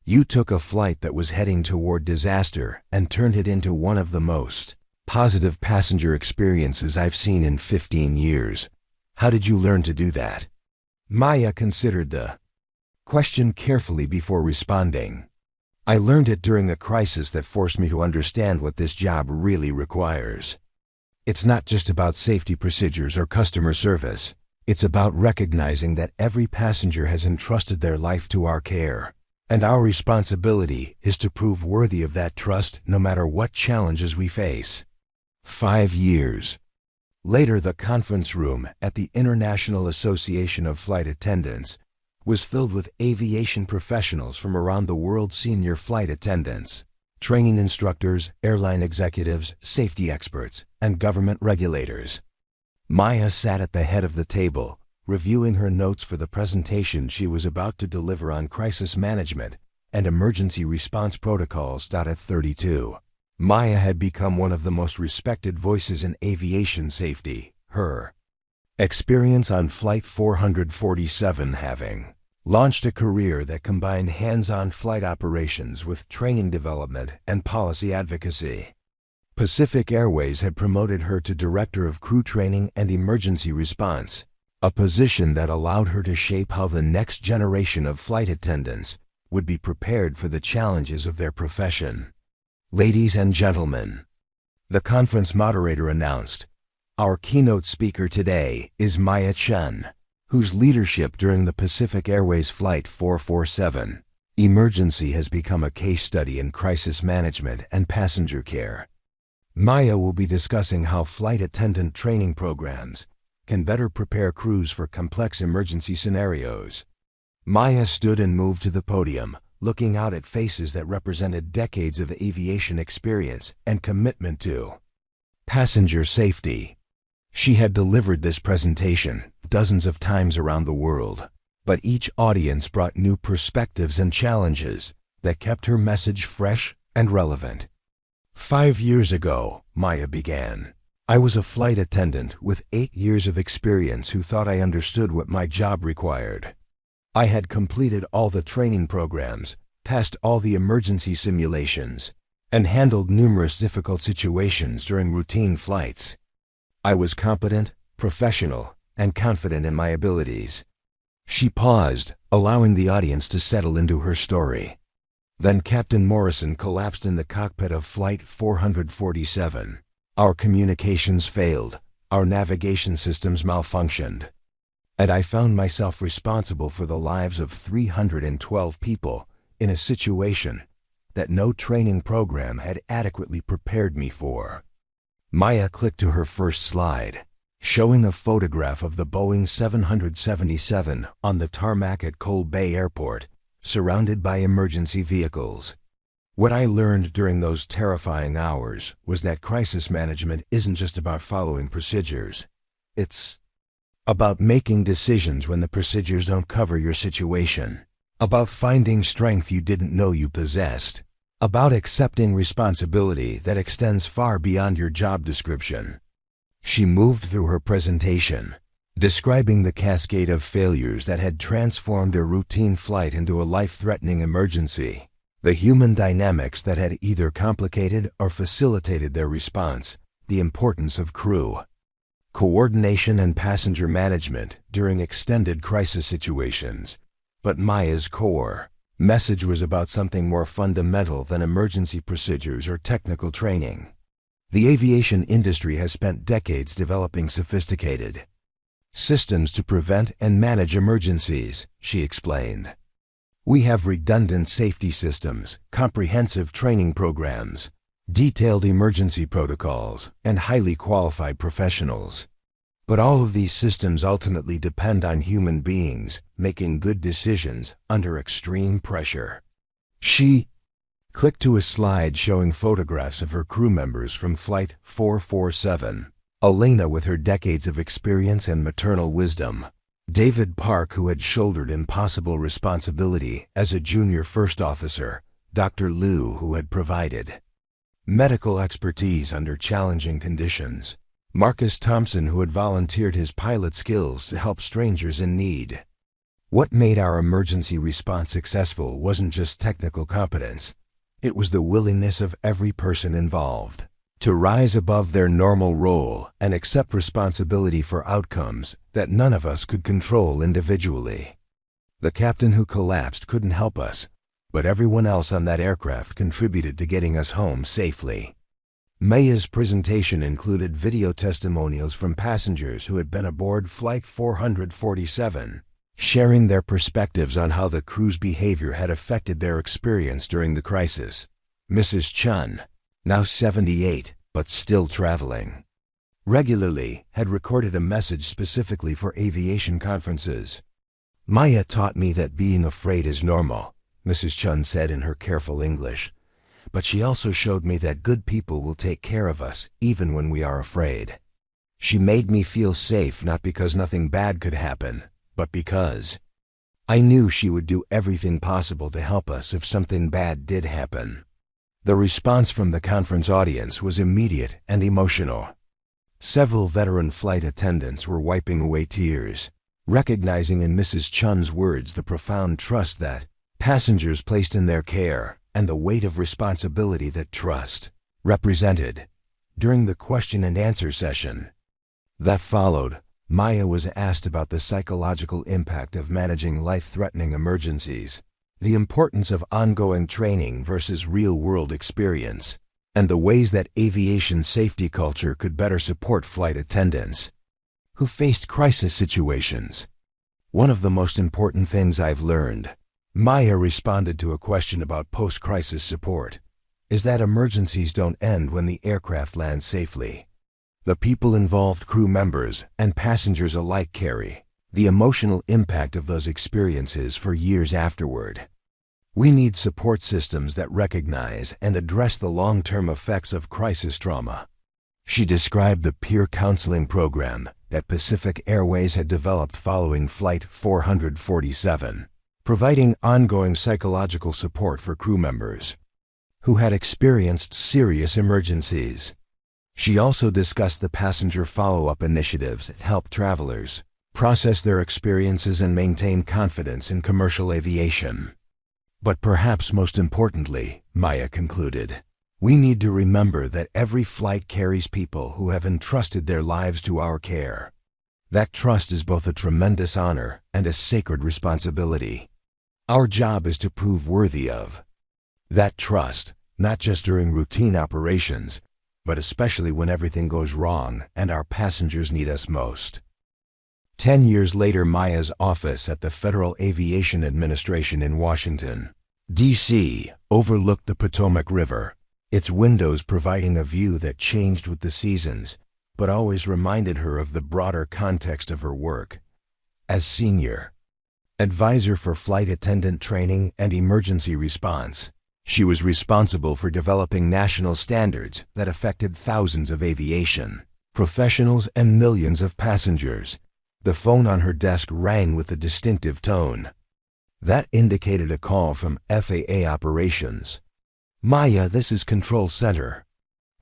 "You took a flight that was heading toward disaster and turned it into one of the most positive passenger experiences I've seen in 15 years. How did you learn to do that?" Maya considered the question carefully before responding. "I learned it during a crisis that forced me to understand what this job really requires. It's not just about safety procedures or customer service. It's about recognizing that every passenger has entrusted their life to our care, and our responsibility is to prove worthy of that trust no matter what challenges we face." 5 years. Later, the conference room at the International Association of Flight Attendants was filled with aviation professionals from around the world, senior flight attendants, training instructors, airline executives, safety experts, and government regulators. Maya sat at the head of the table, reviewing her notes for the presentation she was about to deliver on crisis management and emergency response protocols. At 32, Maya had become one of the most respected voices in aviation safety, her experience on Flight 447 having launched a career that combined hands-on flight operations with training development and policy advocacy. Pacific Airways had promoted her to Director of Crew Training and Emergency Response, a position that allowed her to shape how the next generation of flight attendants would be prepared for the challenges of their profession. Ladies and gentlemen, the conference moderator announced, our keynote speaker today is Maya Chen, whose leadership during the Pacific Airways Flight 447 emergency has become a case study in crisis management and passenger care. Maya will be discussing how flight attendant training programs can better prepare crews for complex emergency scenarios. Maya stood and moved to the podium, looking out at faces that represented decades of aviation experience and commitment to passenger safety. She had delivered this presentation dozens of times around the world, but each audience brought new perspectives and challenges that kept her message fresh and relevant. 5 years ago, Maya began. I was a flight attendant with 8 years of experience who thought I understood what my job required. I had completed all the training programs, passed all the emergency simulations, and handled numerous difficult situations during routine flights. I was competent, professional, and confident in my abilities. She paused, allowing the audience to settle into her story. Then Captain Morrison collapsed in the cockpit of Flight 447. Our communications failed, our navigation systems malfunctioned, and I found myself responsible for the lives of 312 people in a situation that no training program had adequately prepared me for. Maya clicked to her first slide, showing a photograph of the Boeing 777 on the tarmac at Cole Bay Airport, surrounded by emergency vehicles. What I learned during those terrifying hours was that crisis management isn't just about following procedures. It's about making decisions when the procedures don't cover your situation, about finding strength you didn't know you possessed, about accepting responsibility that extends far beyond your job description. She moved through her presentation, describing the cascade of failures that had transformed a routine flight into a life-threatening emergency, the human dynamics that had either complicated or facilitated their response, the importance of crew coordination and passenger management during extended crisis situations. But Maya's core message was about something more fundamental than emergency procedures or technical training. The aviation industry has spent decades developing sophisticated systems to prevent and manage emergencies, she explained. We have redundant safety systems, comprehensive training programs, detailed emergency protocols, and highly qualified professionals. But all of these systems ultimately depend on human beings making good decisions under extreme pressure. She clicked to a slide showing photographs of her crew members from Flight 447. Elena with her decades of experience and maternal wisdom. David Park, who had shouldered impossible responsibility as a junior first officer. Dr. Liu, who had provided medical expertise under challenging conditions. Marcus Thompson, who had volunteered his pilot skills to help strangers in need. What made our emergency response successful wasn't just technical competence. It was the willingness of every person involved to rise above their normal role and accept responsibility for outcomes that none of us could control individually. The captain who collapsed couldn't help us, but everyone else on that aircraft contributed to getting us home safely. Maya's presentation included video testimonials from passengers who had been aboard Flight 447, sharing their perspectives on how the crew's behavior had affected their experience during the crisis. Mrs. Chen, now 78, but still traveling, regularly, had recorded a message specifically for aviation conferences. "Maya taught me that being afraid is normal," Mrs. Chen said in her careful English. "But she also showed me that good people will take care of us even when we are afraid. She made me feel safe not because nothing bad could happen, but because I knew she would do everything possible to help us if something bad did happen." The response from the conference audience was immediate and emotional. Several veteran flight attendants were wiping away tears, recognizing in Mrs. Chen's words the profound trust that passengers placed in their care and the weight of responsibility that trust represented. During the question and answer session that followed, Maya was asked about the psychological impact of managing life-threatening emergencies, the importance of ongoing training versus real-world experience, and the ways that aviation safety culture could better support flight attendants who faced crisis situations. "One of the most important things I've learned," Maya responded to a question about post-crisis support, "is that emergencies don't end when the aircraft lands safely. The people involved, crew members and passengers alike, carry the emotional impact of those experiences for years afterward. We need support systems that recognize and address the long-term effects of crisis trauma." She described the peer counseling program that Pacific Airways had developed following Flight 447, providing ongoing psychological support for crew members who had experienced serious emergencies. She also discussed the passenger follow-up initiatives that help travelers process their experiences and maintain confidence in commercial aviation. "But perhaps most importantly," Maya concluded, "we need to remember that every flight carries people who have entrusted their lives to our care. That trust is both a tremendous honor and a sacred responsibility. Our job is to prove worthy of that trust, not just during routine operations, but especially when everything goes wrong and our passengers need us most." 10 years later, Maya's office at the Federal Aviation Administration in Washington, D.C., overlooked the Potomac River, its windows providing a view that changed with the seasons, but always reminded her of the broader context of her work. As Senior Advisor for Flight Attendant Training and Emergency Response, she was responsible for developing national standards that affected thousands of aviation professionals and millions of passengers. The phone on her desk rang with a distinctive tone. That indicated a call from FAA operations. "Maya, this is Control Center.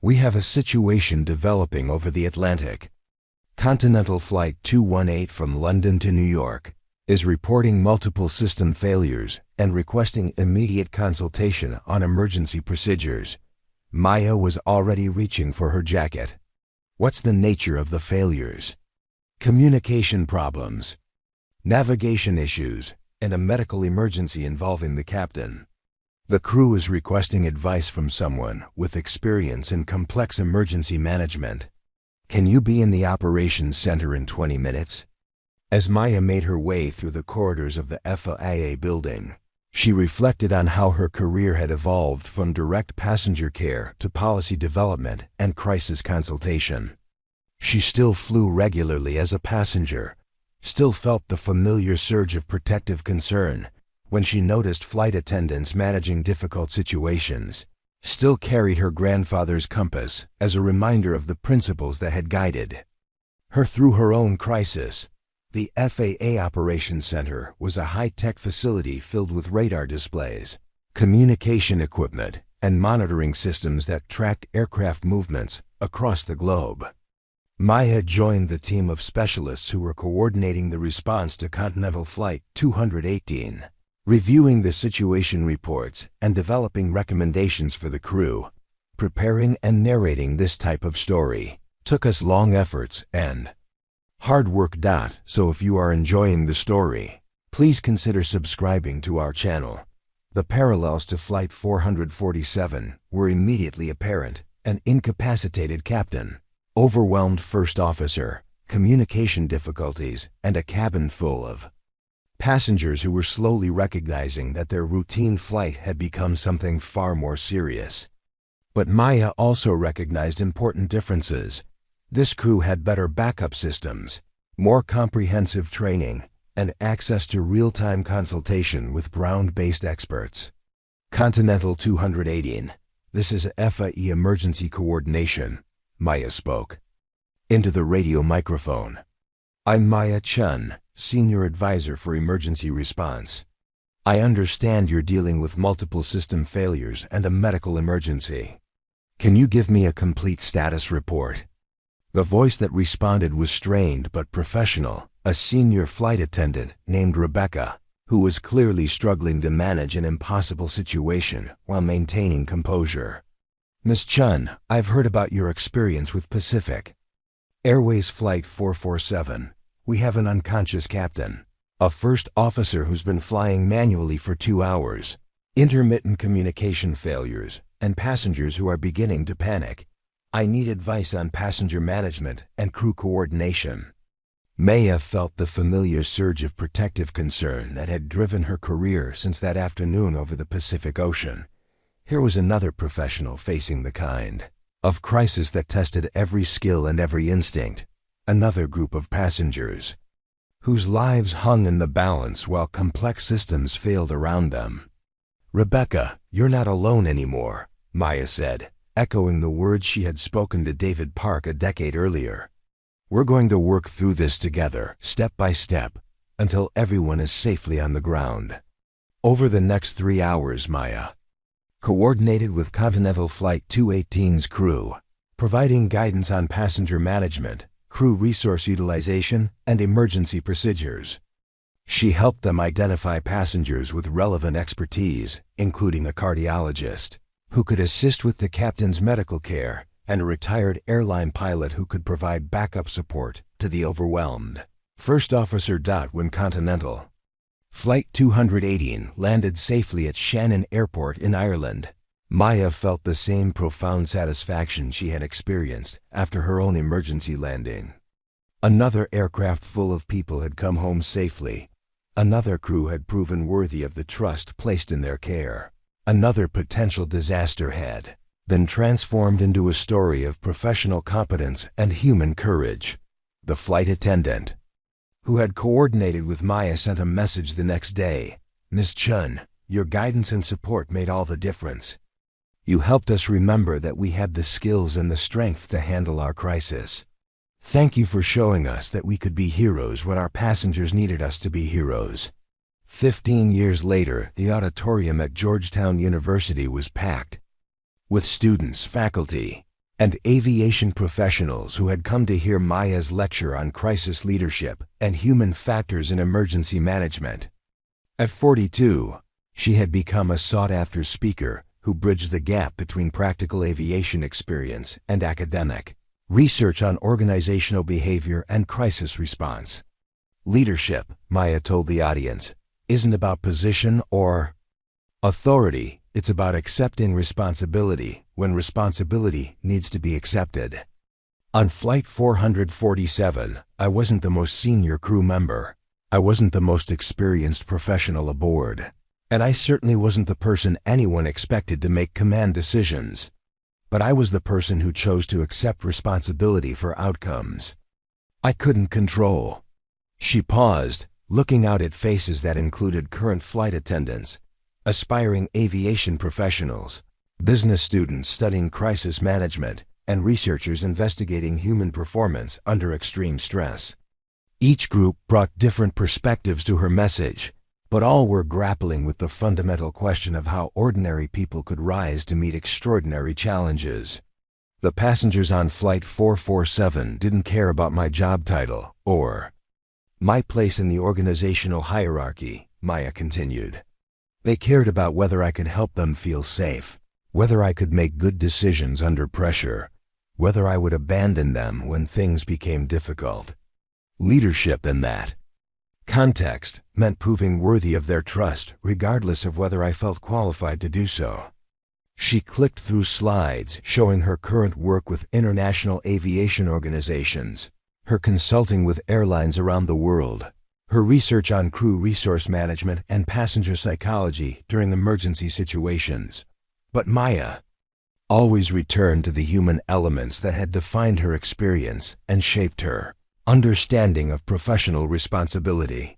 We have a situation developing over the Atlantic. Continental Flight 218 from London to New York is reporting multiple system failures and requesting immediate consultation on emergency procedures." Maya was already reaching for her jacket. "What's the nature of the failures?" "Communication problems, navigation issues, and a medical emergency involving the captain. The crew is requesting advice from someone with experience in complex emergency management. Can you be in the operations center in 20 minutes? As Maya made her way through the corridors of the FAA building, she reflected on how her career had evolved from direct passenger care to policy development and crisis consultation. She still flew regularly as a passenger, still felt the familiar surge of protective concern when she noticed flight attendants managing difficult situations, still carried her grandfather's compass as a reminder of the principles that had guided her through her own crisis. The FAA Operations Center was a high-tech facility filled with radar displays, communication equipment, and monitoring systems that tracked aircraft movements across the globe. Maya joined the team of specialists who were coordinating the response to Continental Flight 218, reviewing the situation reports and developing recommendations for the crew. Preparing and narrating this type of story took us long efforts and hard work. So if you are enjoying the story, please consider subscribing to our channel. The parallels to Flight 447 were immediately apparent: an incapacitated captain, overwhelmed first officer, communication difficulties, and a cabin full of passengers who were slowly recognizing that their routine flight had become something far more serious. But Maya also recognized important differences. This crew had better backup systems, more comprehensive training, and access to real-time consultation with ground-based experts. Continental 218. This is FAE Emergency Coordination, Maya spoke into the radio microphone. I'm Maya Chen, Senior Advisor for Emergency Response. I understand you're dealing with multiple system failures and a medical emergency. Can you give me a complete status report? The voice that responded was strained but professional, a senior flight attendant named Rebecca, who was clearly struggling to manage an impossible situation while maintaining composure. Miss Chen, I've heard about your experience with Pacific Airways Flight 447. We have an unconscious captain, a first officer who's been flying manually for 2 hours, intermittent communication failures, and passengers who are beginning to panic. I need advice on passenger management and crew coordination. Maya felt the familiar surge of protective concern that had driven her career since that afternoon over the Pacific Ocean. Here was another professional facing the kind of crisis that tested every skill and every instinct, another group of passengers whose lives hung in the balance while complex systems failed around them. Rebecca, you're not alone anymore, Maya said, echoing the words she had spoken to David Park a decade earlier. We're going to work through this together, step by step, until everyone is safely on the ground. Over the next 3 hours, Maya coordinated with Continental Flight 218's crew, providing guidance on passenger management, crew resource utilization, and emergency procedures. She helped them identify passengers with relevant expertise, including a cardiologist, who could assist with the captain's medical care, and a retired airline pilot who could provide backup support to the overwhelmed First Officer. When Continental Flight 218 landed safely at Shannon Airport in Ireland, Maya felt the same profound satisfaction she had experienced after her own emergency landing. Another aircraft full of people had come home safely. Another crew had proven worthy of the trust placed in their care. Another potential disaster had been transformed into a story of professional competence and human courage. The flight attendant who had coordinated with Maya sent a message the next day. Miss Chen, your guidance and support made all the difference. You helped us remember that we had the skills and the strength to handle our crisis. Thank you for showing us that we could be heroes when our passengers needed us to be heroes. 15 years later, the auditorium at Georgetown University was packed with students, faculty, and aviation professionals who had come to hear Maya's lecture on crisis leadership and human factors in emergency management. At 42, she had become a sought-after speaker who bridged the gap between practical aviation experience and academic research on organizational behavior and crisis response. Leadership, Maya told the audience, isn't about position or authority. It's about accepting responsibility when responsibility needs to be accepted. On Flight 447, I wasn't the most senior crew member. I wasn't the most experienced professional aboard. And I certainly wasn't the person anyone expected to make command decisions. But I was the person who chose to accept responsibility for outcomes I couldn't control. She paused, looking out at faces that included current flight attendants, aspiring aviation professionals, business students studying crisis management, and researchers investigating human performance under extreme stress. Each group brought different perspectives to her message, but all were grappling with the fundamental question of how ordinary people could rise to meet extraordinary challenges. The passengers on Flight 447 didn't care about my job title or my place in the organizational hierarchy, Maya continued. They cared about whether I could help them feel safe, whether I could make good decisions under pressure, whether I would abandon them when things became difficult. Leadership in that context meant proving worthy of their trust regardless of whether I felt qualified to do so. She clicked through slides showing her current work with international aviation organizations, her consulting with airlines around the world, her research on crew resource management and passenger psychology during emergency situations. But Maya always returned to the human elements that had defined her experience and shaped her understanding of professional responsibility.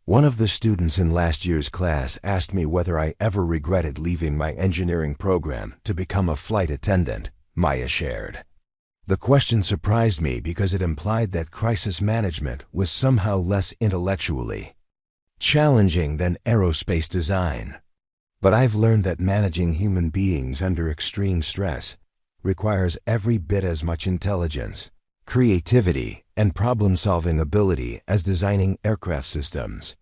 One of the students in last year's class asked me whether I ever regretted leaving my engineering program to become a flight attendant, Maya shared. The question surprised me because it implied that crisis management was somehow less intellectually challenging than aerospace design. But I've learned that managing human beings under extreme stress requires every bit as much intelligence, creativity, and problem-solving ability as designing aircraft systems.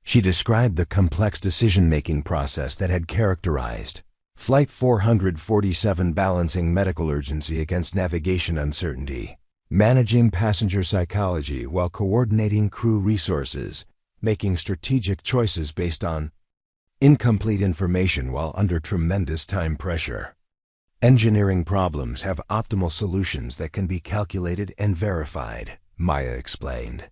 She described the complex decision-making process that had characterized Flight 447, balancing medical urgency against navigation uncertainty, managing passenger psychology while coordinating crew resources, making strategic choices based on incomplete information while under tremendous time pressure. Engineering problems have optimal solutions that can be calculated and verified, Maya explained.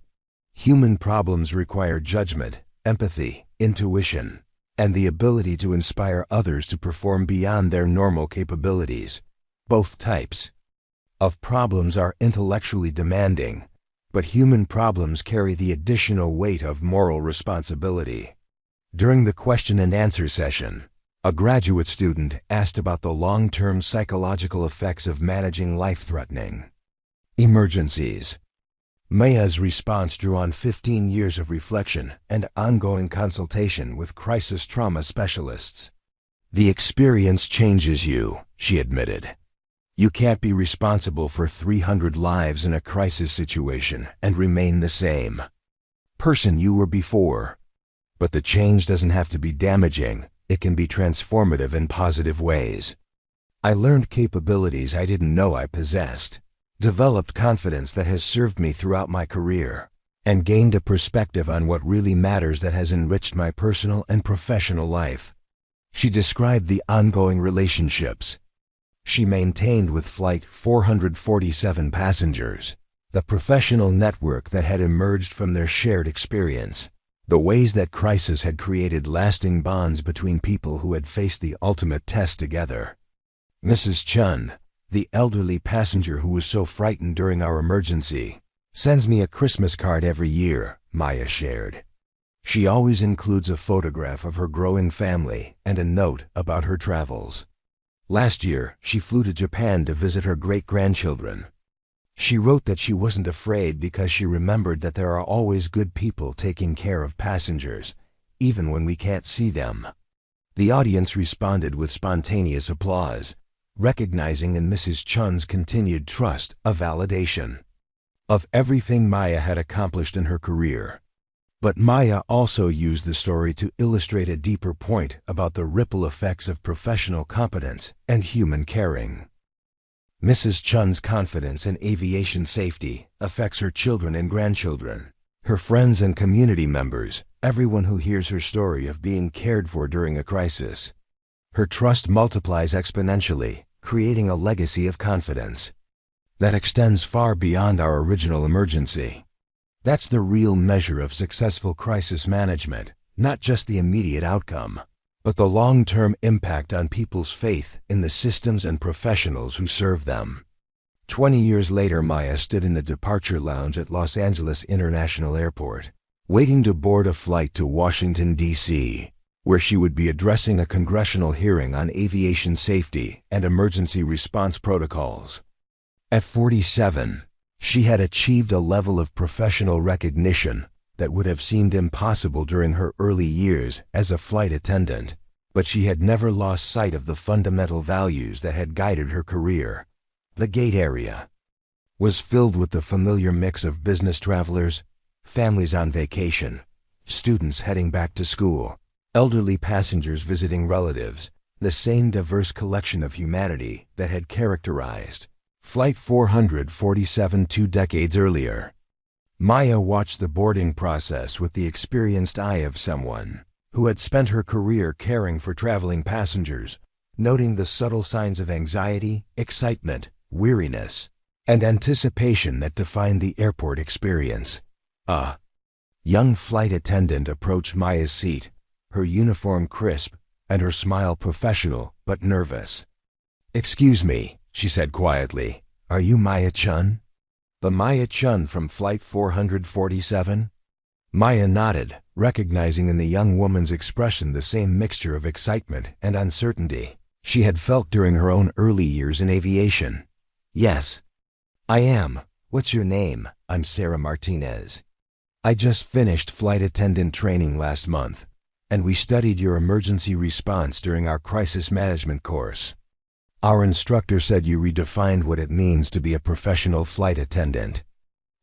Human problems require judgment, empathy, intuition, and the ability to inspire others to perform beyond their normal capabilities. Both types of problems are intellectually demanding, but human problems carry the additional weight of moral responsibility. During the question and answer session, a graduate student asked about the long-term psychological effects of managing life-threatening emergencies. Maya's response drew on 15 years of reflection and ongoing consultation with crisis trauma specialists. The experience changes you, she admitted. You can't be responsible for 300 lives in a crisis situation and remain the same person you were before. But the change doesn't have to be damaging. It can be transformative in positive ways. I learned capabilities I didn't know I possessed, developed confidence that has served me throughout my career, and gained a perspective on what really matters that has enriched my personal and professional life. She described the ongoing relationships she maintained with Flight 447 passengers, the professional network that had emerged from their shared experience, the ways that crisis had created lasting bonds between people who had faced the ultimate test together. Mrs. Chen, the elderly passenger who was so frightened during our emergency, sends me a Christmas card every year, Maya shared. She always includes a photograph of her growing family and a note about her travels. Last year, she flew to Japan to visit her great-grandchildren. She wrote that she wasn't afraid because she remembered that there are always good people taking care of passengers, even when we can't see them. The audience responded with spontaneous applause, recognizing in Mrs. Chen's continued trust a validation of everything Maya had accomplished in her career. But Maya also used the story to illustrate a deeper point about the ripple effects of professional competence and human caring. Mrs. Chen's confidence in aviation safety affects her children and grandchildren, her friends and community members, everyone who hears her story of being cared for during a crisis. Her trust multiplies exponentially, creating a legacy of confidence that extends far beyond our original emergency. That's the real measure of successful crisis management, not just the immediate outcome, but the long-term impact on people's faith in the systems and professionals who serve them. 20 years later, Maya stood in the departure lounge at Los Angeles International Airport, waiting to board a flight to Washington, D.C., where she would be addressing a congressional hearing on aviation safety and emergency response protocols. At 47, she had achieved a level of professional recognition that would have seemed impossible during her early years as a flight attendant, but she had never lost sight of the fundamental values that had guided her career. The gate area was filled with the familiar mix of business travelers, families on vacation, students heading back to school, elderly passengers visiting relatives, the same diverse collection of humanity that had characterized Flight 447 2 decades earlier. Maya watched the boarding process with the experienced eye of someone who had spent her career caring for traveling passengers, noting the subtle signs of anxiety, excitement, weariness, and anticipation that defined the airport experience. A young flight attendant approached Maya's seat, her uniform crisp and her smile professional but nervous. "Excuse me," she said quietly. "Are you Maya Chen? The Maya Chen from Flight 447? Maya nodded, recognizing in the young woman's expression the same mixture of excitement and uncertainty she had felt during her own early years in aviation. "Yes, I am. What's your name?" "I'm Sarah Martinez. I just finished flight attendant training last month, and we studied your emergency response during our crisis management course. Our instructor said you redefined what it means to be a professional flight attendant."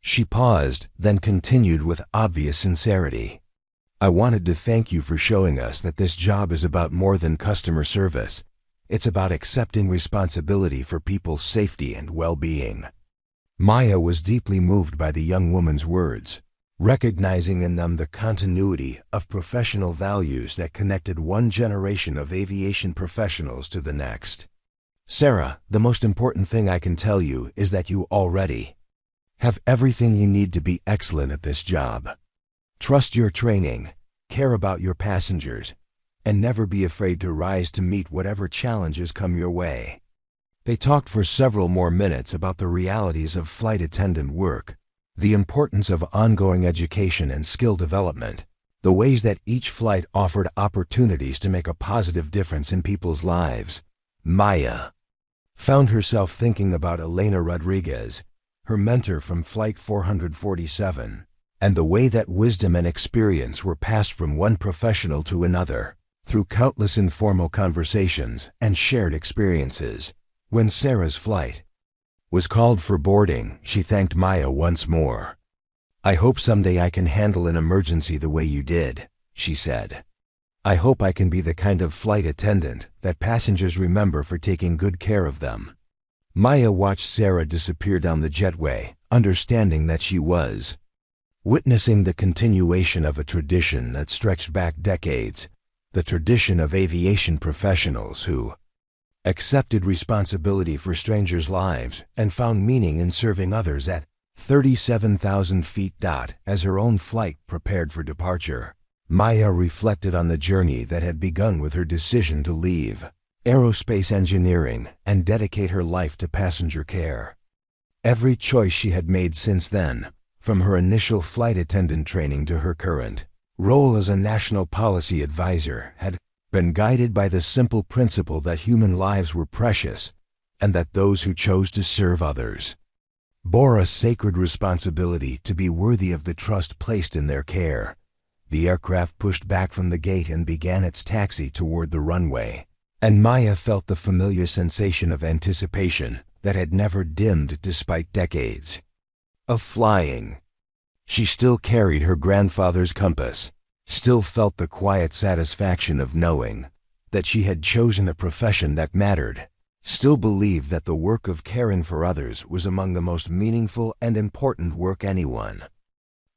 She paused, then continued with obvious sincerity. "I wanted to thank you for showing us that this job is about more than customer service. It's about accepting responsibility for people's safety and well-being." Maya was deeply moved by the young woman's words, recognizing in them the continuity of professional values that connected one generation of aviation professionals to the next. "Sarah, the most important thing I can tell you is that you already have everything you need to be excellent at this job. Trust your training, care about your passengers, and never be afraid to rise to meet whatever challenges come your way." They talked for several more minutes about the realities of flight attendant work, the importance of ongoing education and skill development, the ways that each flight offered opportunities to make a positive difference in people's lives. Maya found herself thinking about Elena Rodriguez, her mentor from Flight 447, and the way that wisdom and experience were passed from one professional to another, through countless informal conversations and shared experiences. When Sarah's flight was called for boarding, she thanked Maya once more. "I hope someday I can handle an emergency the way you did," she said. "I hope I can be the kind of flight attendant that passengers remember for taking good care of them." Maya watched Sarah disappear down the jetway, understanding that she was witnessing the continuation of a tradition that stretched back decades, the tradition of aviation professionals who accepted responsibility for strangers' lives and found meaning in serving others at 37,000 feet. As her own flight prepared for departure, Maya reflected on the journey that had begun with her decision to leave aerospace engineering and dedicate her life to passenger care. Every choice she had made since then, from her initial flight attendant training to her current role as a national policy advisor, had been guided by the simple principle that human lives were precious and that those who chose to serve others bore a sacred responsibility to be worthy of the trust placed in their care. The aircraft pushed back from the gate and began its taxi toward the runway, and Maya felt the familiar sensation of anticipation that had never dimmed despite decades of flying. She still carried her grandfather's compass, still felt the quiet satisfaction of knowing that she had chosen a profession that mattered, still believed that the work of caring for others was among the most meaningful and important work anyone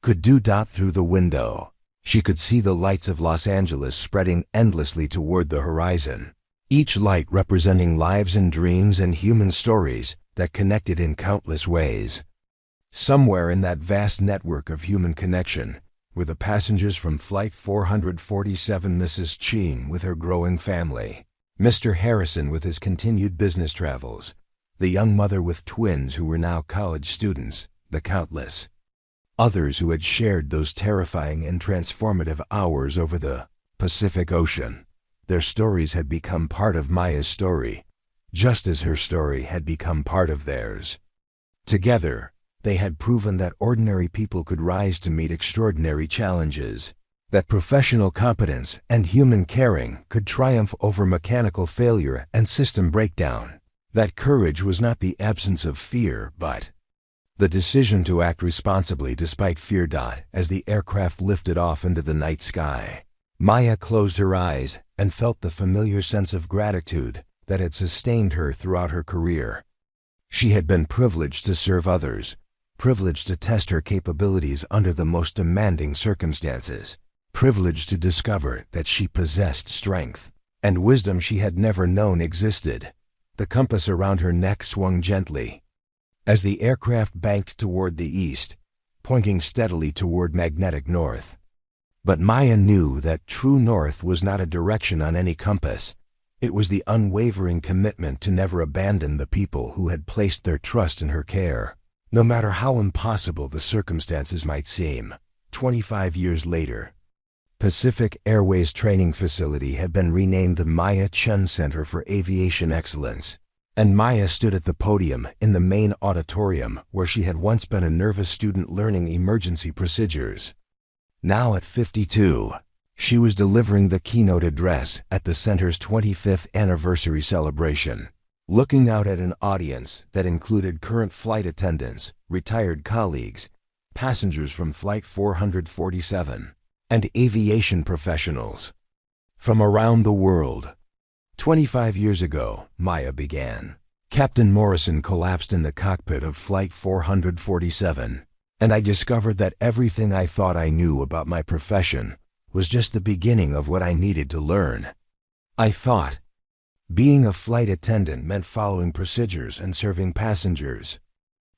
could do. Through the window, she could see the lights of Los Angeles spreading endlessly toward the horizon, each light representing lives and dreams and human stories that connected in countless ways. Somewhere in that vast network of human connection were the passengers from Flight 447, Mrs. Chen with her growing family, Mr. Harrison with his continued business travels, the young mother with twins who were now college students, the countless others who had shared those terrifying and transformative hours over the Pacific Ocean. Their stories had become part of Maya's story, just as her story had become part of theirs. Together, they had proven that ordinary people could rise to meet extraordinary challenges, that professional competence and human caring could triumph over mechanical failure and system breakdown, that courage was not the absence of fear, but the decision to act responsibly despite fear. As the aircraft lifted off into the night sky, Maya closed her eyes and felt the familiar sense of gratitude that had sustained her throughout her career. She had been privileged to serve others, privileged to test her capabilities under the most demanding circumstances, privileged to discover that she possessed strength and wisdom she had never known existed. The compass around her neck swung gently as the aircraft banked toward the east, pointing steadily toward magnetic north. But Maya knew that true north was not a direction on any compass. It was the unwavering commitment to never abandon the people who had placed their trust in her care, no matter how impossible the circumstances might seem. 25 years later, Pacific Airways Training Facility had been renamed the Maya Chen Center for Aviation Excellence, and Maya stood at the podium in the main auditorium where she had once been a nervous student learning emergency procedures. Now at 52, she was delivering the keynote address at the center's 25th anniversary celebration, looking out at an audience that included current flight attendants, retired colleagues, passengers from Flight 447, and aviation professionals from around the world. 25 years ago, Maya began. Captain Morrison collapsed in the cockpit of Flight 447, and I discovered that everything I thought I knew about my profession was just the beginning of what I needed to learn. I thought being a flight attendant meant following procedures and serving passengers.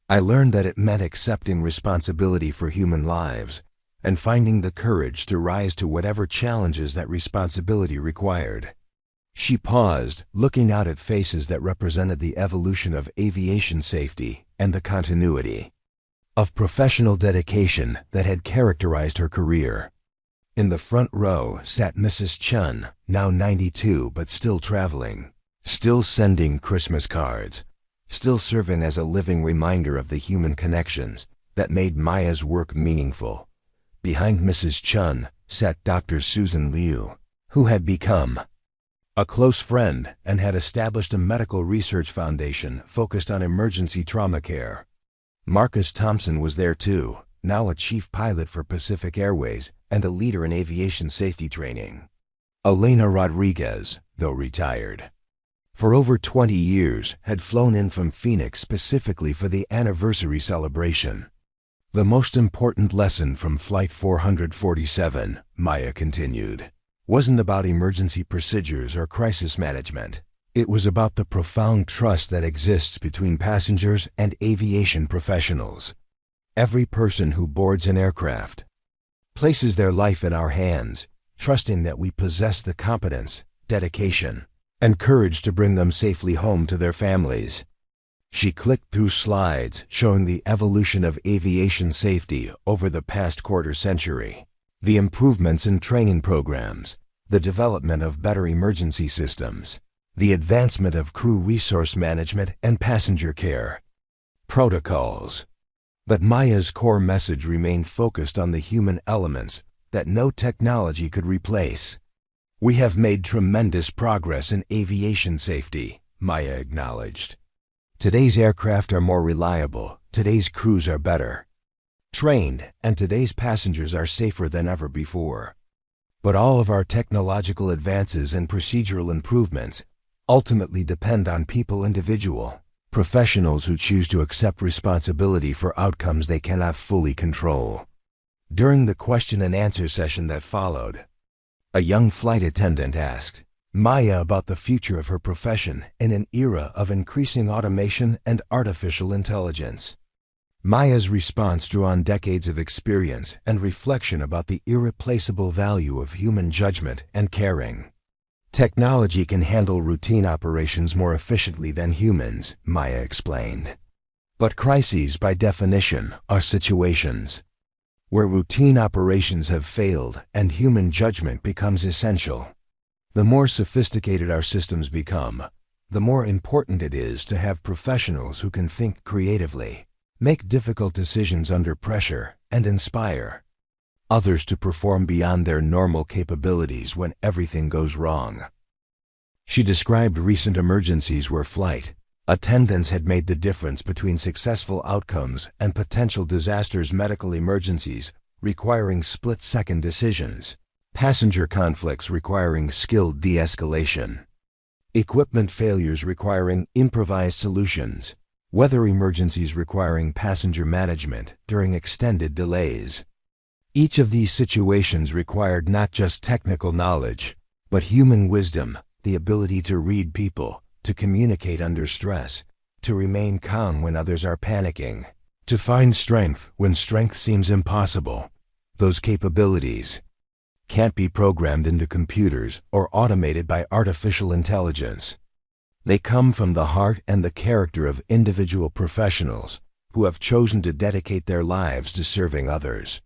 I learned that it meant accepting responsibility for human lives and finding the courage to rise to whatever challenges that responsibility required. She paused, looking out at faces that represented the evolution of aviation safety and the continuity of professional dedication that had characterized her career. In the front row sat Mrs. Chen, now 92 but still traveling, still sending Christmas cards, still serving as a living reminder of the human connections that made Maya's work meaningful. Behind Mrs. Chen sat Dr. Susan Liu, who had become a close friend and had established a medical research foundation focused on emergency trauma care. Marcus Thompson was there too, now a chief pilot for Pacific Airways and a leader in aviation safety training. Elena Rodriguez, though retired for over 20 years, had flown in from Phoenix specifically for the anniversary celebration. The most important lesson from Flight 447, Maya continued, wasn't about emergency procedures or crisis management. It was about the profound trust that exists between passengers and aviation professionals. Every person who boards an aircraft places their life in our hands, trusting that we possess the competence, dedication, and courage to bring them safely home to their families. She clicked through slides showing the evolution of aviation safety over the past quarter century, the improvements in training programs, the development of better emergency systems, the advancement of crew resource management and passenger care protocols. But Maya's core message remained focused on the human elements that no technology could replace. We have made tremendous progress in aviation safety, Maya acknowledged. Today's aircraft are more reliable, today's crews are better trained, and today's passengers are safer than ever before. But all of our technological advances and procedural improvements ultimately depend on individual professionals who choose to accept responsibility for outcomes they cannot fully control. During the question and answer session that followed, a young flight attendant asked Maya about the future of her profession in an era of increasing automation and artificial intelligence. Maya's response drew on decades of experience and reflection about the irreplaceable value of human judgment and caring. Technology can handle routine operations more efficiently than humans, Maya explained. But crises, by definition, are situations where routine operations have failed and human judgment becomes essential. The more sophisticated our systems become, the more important it is to have professionals who can think creatively, make difficult decisions under pressure, and inspire others to perform beyond their normal capabilities when everything goes wrong. She described recent emergencies where flight attendants had made the difference between successful outcomes and potential disasters, medical emergencies requiring split-second decisions, passenger conflicts requiring skilled de-escalation, equipment failures requiring improvised solutions, weather emergencies requiring passenger management during extended delays. Each of these situations required not just technical knowledge, but human wisdom, the ability to read people, to communicate under stress, to remain calm when others are panicking, to find strength when strength seems impossible. Those capabilities can't be programmed into computers or automated by artificial intelligence. They come from the heart and the character of individual professionals who have chosen to dedicate their lives to serving others.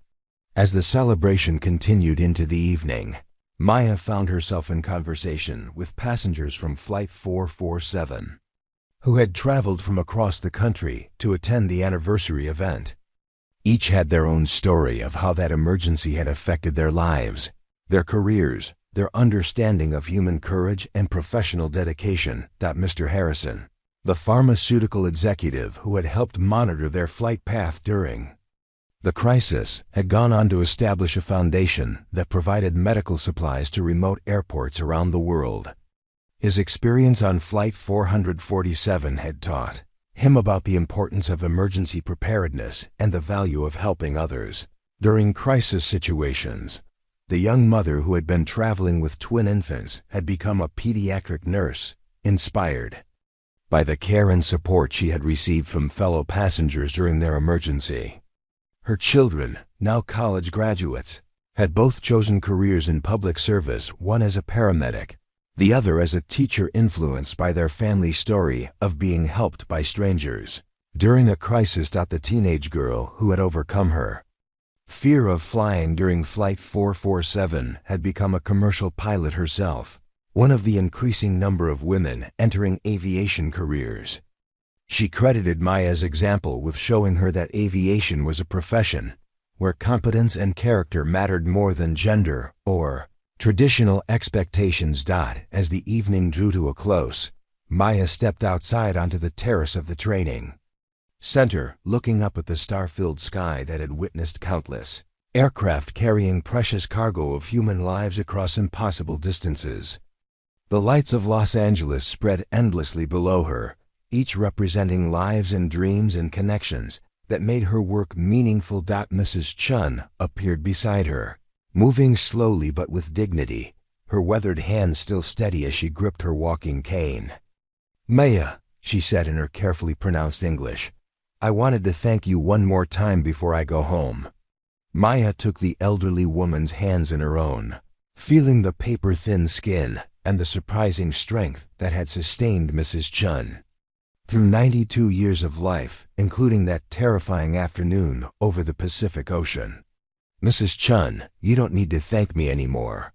As the celebration continued into the evening, Maya found herself in conversation with passengers from Flight 447, who had traveled from across the country to attend the anniversary event. Each had their own story of how that emergency had affected their lives, their careers, their understanding of human courage and professional dedication. Mr. Harrison, the pharmaceutical executive who had helped monitor their flight path during the crisis, had gone on to establish a foundation that provided medical supplies to remote airports around the world. His experience on Flight 447 had taught him about the importance of emergency preparedness and the value of helping others during crisis situations. The young mother who had been traveling with twin infants had become a pediatric nurse, inspired by the care and support she had received from fellow passengers during their emergency. Her children, now college graduates, had both chosen careers in public service, one as a paramedic, the other as a teacher, influenced by their family story of being helped by strangers during a crisis. The teenage girl who had overcome her fear of flying during Flight 447 had become a commercial pilot herself, one of the increasing number of women entering aviation careers. She credited Maya's example with showing her that aviation was a profession where competence and character mattered more than gender or traditional expectations. As the evening drew to a close, Maya stepped outside onto the terrace of the training center, looking up at the star-filled sky that had witnessed countless aircraft carrying precious cargo of human lives across impossible distances. The lights of Los Angeles spread endlessly below her, each representing lives and dreams and connections that made her work meaningful. Mrs. Chen appeared beside her, moving slowly but with dignity, her weathered hand still steady as she gripped her walking cane. "Maya," she said in her carefully pronounced English, "I wanted to thank you one more time before I go home." Maya took the elderly woman's hands in her own, feeling the paper-thin skin and the surprising strength that had sustained Mrs. Chen through 92 years of life, including that terrifying afternoon over the Pacific Ocean. "Mrs. Chen, you don't need to thank me anymore.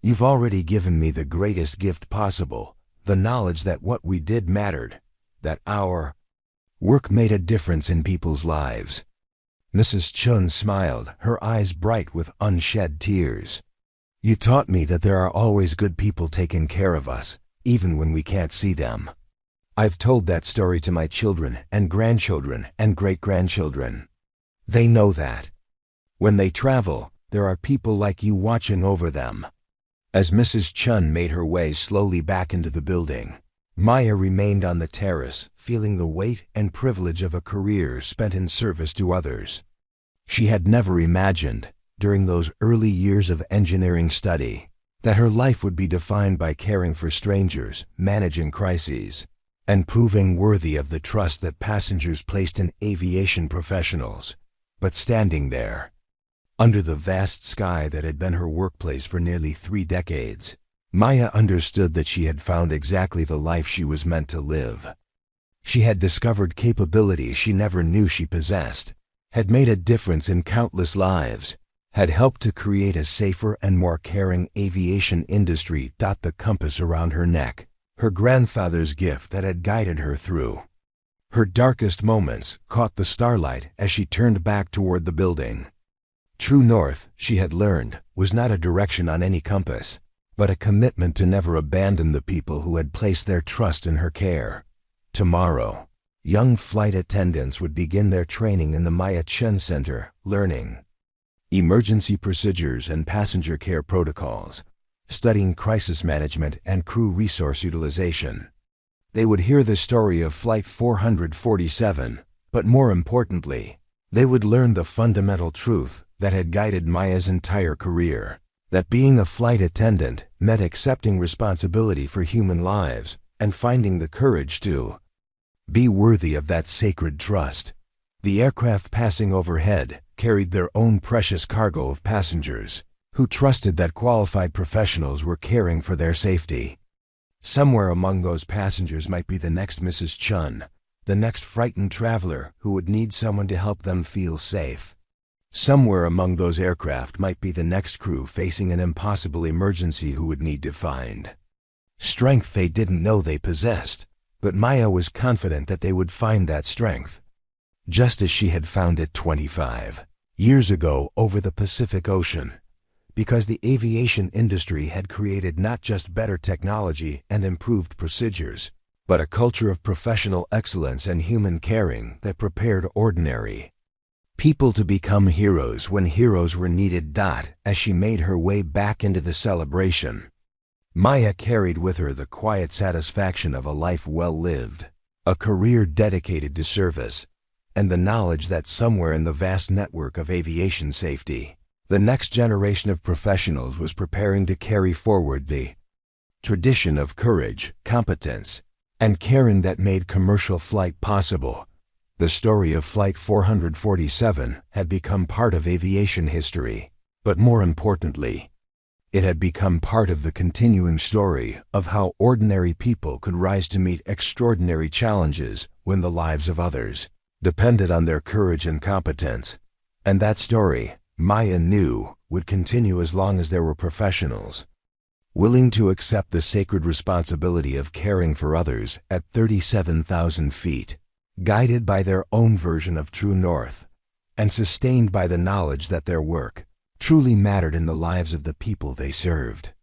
You've already given me the greatest gift possible, the knowledge that what we did mattered, that our work made a difference in people's lives." Mrs. Chen smiled, her eyes bright with unshed tears. "You taught me that there are always good people taking care of us, even when we can't see them. I've told that story to my children and grandchildren and great-grandchildren. They know that when they travel, there are people like you watching over them." As Mrs. Chen made her way slowly back into the building, Maya remained on the terrace, feeling the weight and privilege of a career spent in service to others. She had never imagined, during those early years of engineering study, that her life would be defined by caring for strangers, managing crises, and proving worthy of the trust that passengers placed in aviation professionals. But standing there, under the vast sky that had been her workplace for nearly 3 decades, Maya understood that she had found exactly the life she was meant to live. She had discovered capabilities she never knew she possessed, had made a difference in countless lives, had helped to create a safer and more caring aviation industry. The compass around her neck, her grandfather's gift that had guided her through her darkest moments, caught the starlight as she turned back toward the building. True north, she had learned, was not a direction on any compass, but a commitment to never abandon the people who had placed their trust in her care. Tomorrow, young flight attendants would begin their training in the Maya Chen Center, learning emergency procedures and passenger care protocols, studying crisis management and crew resource utilization. They would hear the story of Flight 447, but more importantly, they would learn the fundamental truth that had guided Maya's entire career, that being a flight attendant meant accepting responsibility for human lives and finding the courage to be worthy of that sacred trust. The aircraft passing overhead carried their own precious cargo of passengers. who trusted that qualified professionals were caring for their safety. Somewhere among those passengers might be the next Mrs. Chen, the next frightened traveler who would need someone to help them feel safe. Somewhere among those aircraft might be the next crew facing an impossible emergency who would need to find strength they didn't know they possessed, but Maya was confident that they would find that strength, just as she had found it 25 years ago over the Pacific Ocean, because the aviation industry had created not just better technology and improved procedures, but a culture of professional excellence and human caring that prepared ordinary people to become heroes when heroes were needed. As she made her way back into the celebration, Maya carried with her the quiet satisfaction of a life well lived, a career dedicated to service, and the knowledge that somewhere in the vast network of aviation safety, the next generation of professionals was preparing to carry forward the tradition of courage, competence, and caring that made commercial flight possible. The story of Flight 447 had become part of aviation history, but more importantly, it had become part of the continuing story of how ordinary people could rise to meet extraordinary challenges when the lives of others depended on their courage and competence. And that story, Maya knew, would continue as long as there were professionals willing to accept the sacred responsibility of caring for others at 37,000 feet, guided by their own version of true north, and sustained by the knowledge that their work truly mattered in the lives of the people they served.